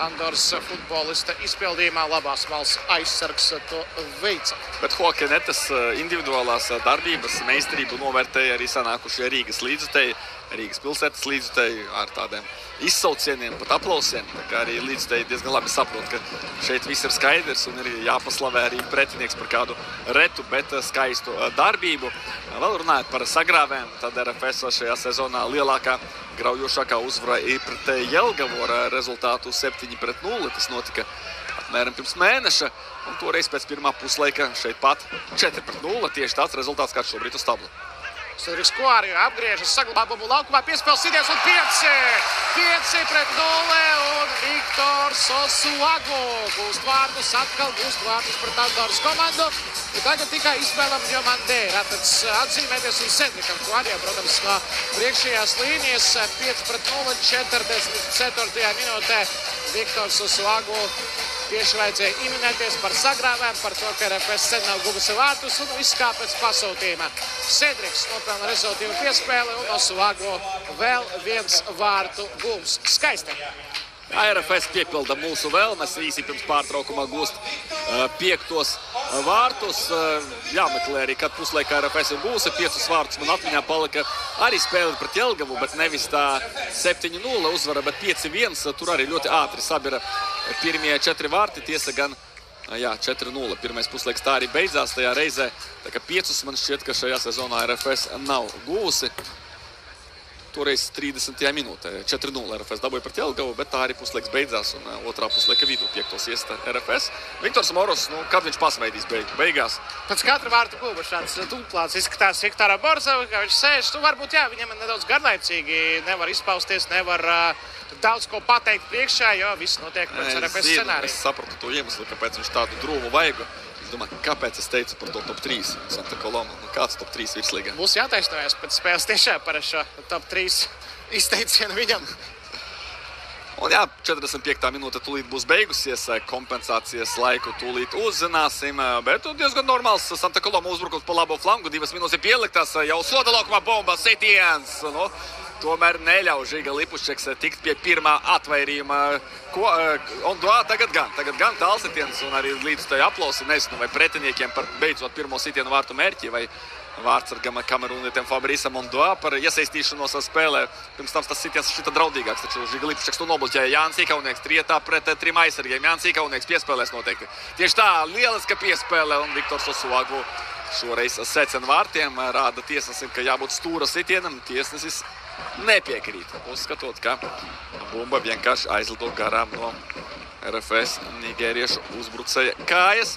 Andoras futbolista izpildījumā labās malas aizsargs to veica. Bet Hokinetas individuālās darbības meistarību novērtēja arī sanākušie Rīgas līdzutēji, Rīgas pilsētas līdzutēji ar tādiem izsaucieniem, pat aplausiem. Tā kā arī līdzutēji diezgan labi saprot, ka šeit viss ir skaidrs un ir jāpaslavē arī pretinieks par kādu retu, bet skaistu darbību. Vēl runājot par sagrāvēm, tad RFS šajā sezonā lielākā graujošākā uzvara ir pret Jelgavu ar rezultātu 7-0. Tas notika apmēram pirms mēneša, un toreiz pēc pirmā puslaika šeit pat 4-0. Tieši tāds rezultāts, kāds šobrīd uz tablu. Cedriks Kuāriju apgriežas, saglabā bumbu laukumā, piespēles sitiens un 5-0 un Viktors Osuagu gūst vārtus, atkal gūst vārtus pret Andoras komandu. Tagad tikai izspēlam Diomandē. Tātad atzīmēties un Cedrikam Kuārijam, protams, no priekšējās līnijas 5-0, 44. minūtē Viktors Osuagu. Tieši vajadzēja iminēties par sagrāvēm, par to, ka RFS sen nav guvusi vārtus un viss kā pēc pasūtījuma. Cedriks nopelna rezultīvu piespēli un Osuagu vēl viens vārtu gūms. Skaisti! RFS piepilda mūsu vēlmes, īsi pirms pārtraukumā gūst 5. vārtus. Jāmeklē arī, kad puslaikā RFS ir gūsi 5 vārtus. Man atmiņā palika arī spēle pret Jelgavu, bet nevis tā 7-0 uzvara, bet 5-1. Tur arī ļoti ātri sabira pirmie 4 vārti. Tiesa gan 4-0. Pirmais puslaiks tā arī beidzās tajā reizē. Tā kā 5 man šķiet, ka šajā sezonā RFS nav gūsi. Toreiz 30. minūtē 4-0 RFS dabūja pret Jelgavu, bet tā arī puslaiks beidzās un otrā puslaika vidū 5. iesta RFS. Viktors Moros, kad viņš pasveidīs beigās? Pēc katra vārta kluba šāds tūplāts izskatās Viktora Borzova, kā viņš sēž. Varbūt viņam nedaudz garlaicīgi nevar izpausties, nevar daudz ko pateikt priekšā, jo viss notiek pēc RFS scenārija. Es sapratu to iemeslu, kāpēc viņš tādu drūmu vaigu. Es domāju, kāpēc es teicu par to top 3 Santa Coloma? Kāds top 3 virslīgā? Būs jātaisnojas pēc spēles tiešām par šo top 3 izteicienu viņam. Un 45. minūte tūlīt būs beigusies, kompensācijas laiku tūlīt uzzināsim, bet diezgan normāls Santa Coloma uzbrukums pa labo flangu, 2 minūtes ir pieliktās, jau soda laukumā bomba, sitiens. Tomēr neļauj Žiga Lipuščeks tikt pie pirmā atvairījuma. Ondoā tagad gan tāls sitiens un arī līdz tai aplausi, nezinu, vai pretiniekiem par beidzot pirmo sitienu vārtu mērķi, vai vārtsargam Kamerūnietiem Fabrisam Ondoā par iesaistīšanos spēlē. Pirms tam tas sitiens šita draudīgāks, taču Žiga Lipuščeks to nobloķēja. Jānis Ikaunieks trietā pret 3 aizsargiem. Jānis Ikaunieks piespēlēs noteikti. Tieši tā, lieliska piespēle un Viktors Osuagu šoreiz secen vārtiem. Rāda tiesnesim, ka jābūt stūra sitienam. Tiesnesis nepiekrīt, uzskatot, ka bumba vienkārši aizlido garām no RFS nigēriešu uzbrucēja kājas.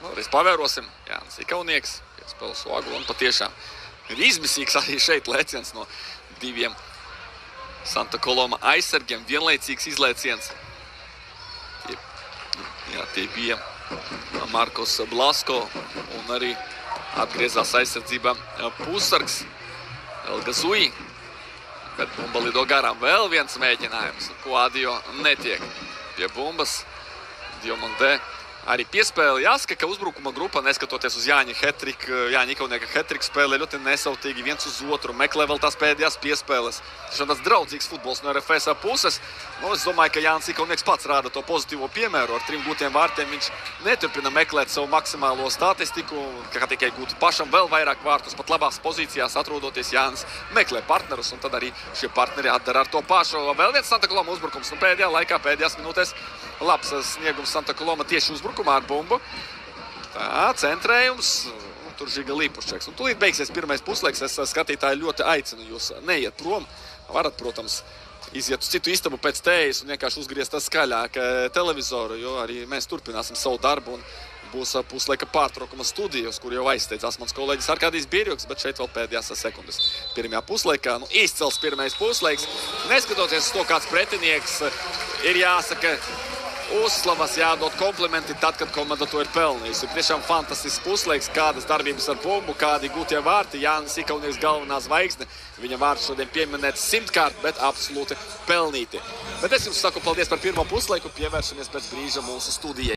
Vēlreiz pavērosim, Jānis Ikaunieks, piespēles Osuagu, un patiešām ir izmisīgs arī šeit lēciens no 2 Santa Coloma aizsargiem, vienlaicīgs izlēciens. Tie bija Markos Blasko un arī atgriezās aizsardzībā pussargs Elga Zui, bet bumba lido garām. Vēl viens mēģinājums, Kuādio netiek pie bumbas. Diomandē Arī piespēle jāsaka, ka uzbrukuma grupa, neskatoties uz Jāņa Ikaunieka hat-trick spēlē, ļoti nesautīgi viens uz otru, meklē vēl tās pēdējās piespēles. Tiešām tāds draudzīgs futbols no RFS puses. Es domāju, ka Jānis Ikaunieks pats rāda to pozitīvo piemēru. Ar 3 gūtiem vārtiem viņš neturpina meklēt savu maksimālo statistiku, kā tikai gūt pašam vēl vairāk vārtus, pat labās pozīcijās atrodoties. Jānis meklē partnerus, un tad arī šie partneri atdara ar to pašu. Vēl viens Santa Coloma uzbrukums, pēdējā laikā, pēdējās minūtēs labs sniegums Santa Coloma tieši uzbrukumā ar bumbu. Tā, centrējums, tur Žiga Līpuščeks. Un tūlīt beigsies pirmais puslaiks, es skatītāji ļoti aicinu jūs neiet prom. Varat, protams, iziet uz citu istabu pēc tējas un vienkārši uzgriezt skaļāk televizoru, jo arī mēs turpināsim savu darbu un būs puslaika pārtraukuma studijas, kur jau aizsteidzās mans kolēģis Arkādijs Birjuks, bet šeit vēl pēdējās sekundes. Pirmajā puslaikā, izcels pirmais puslaiks. Neskatoties uz to, kāds pretinieks, ir jāsaka, uzslavas, jādod komplimenti tad, kad komanda to ir pelnījusi. Tiešām fantastisks puslaiks, kādas darbības ar bumbu, kādi gūtie vārti. Jānis Ikaunieks galvenā zvaigzne. Viņa vārds šodien pieminēts 100 kārt, bet absolūti pelnīti. Bet es jums saku paldies par pirmo puslaiku, pievēršamies pēc brīža mūsu studijai.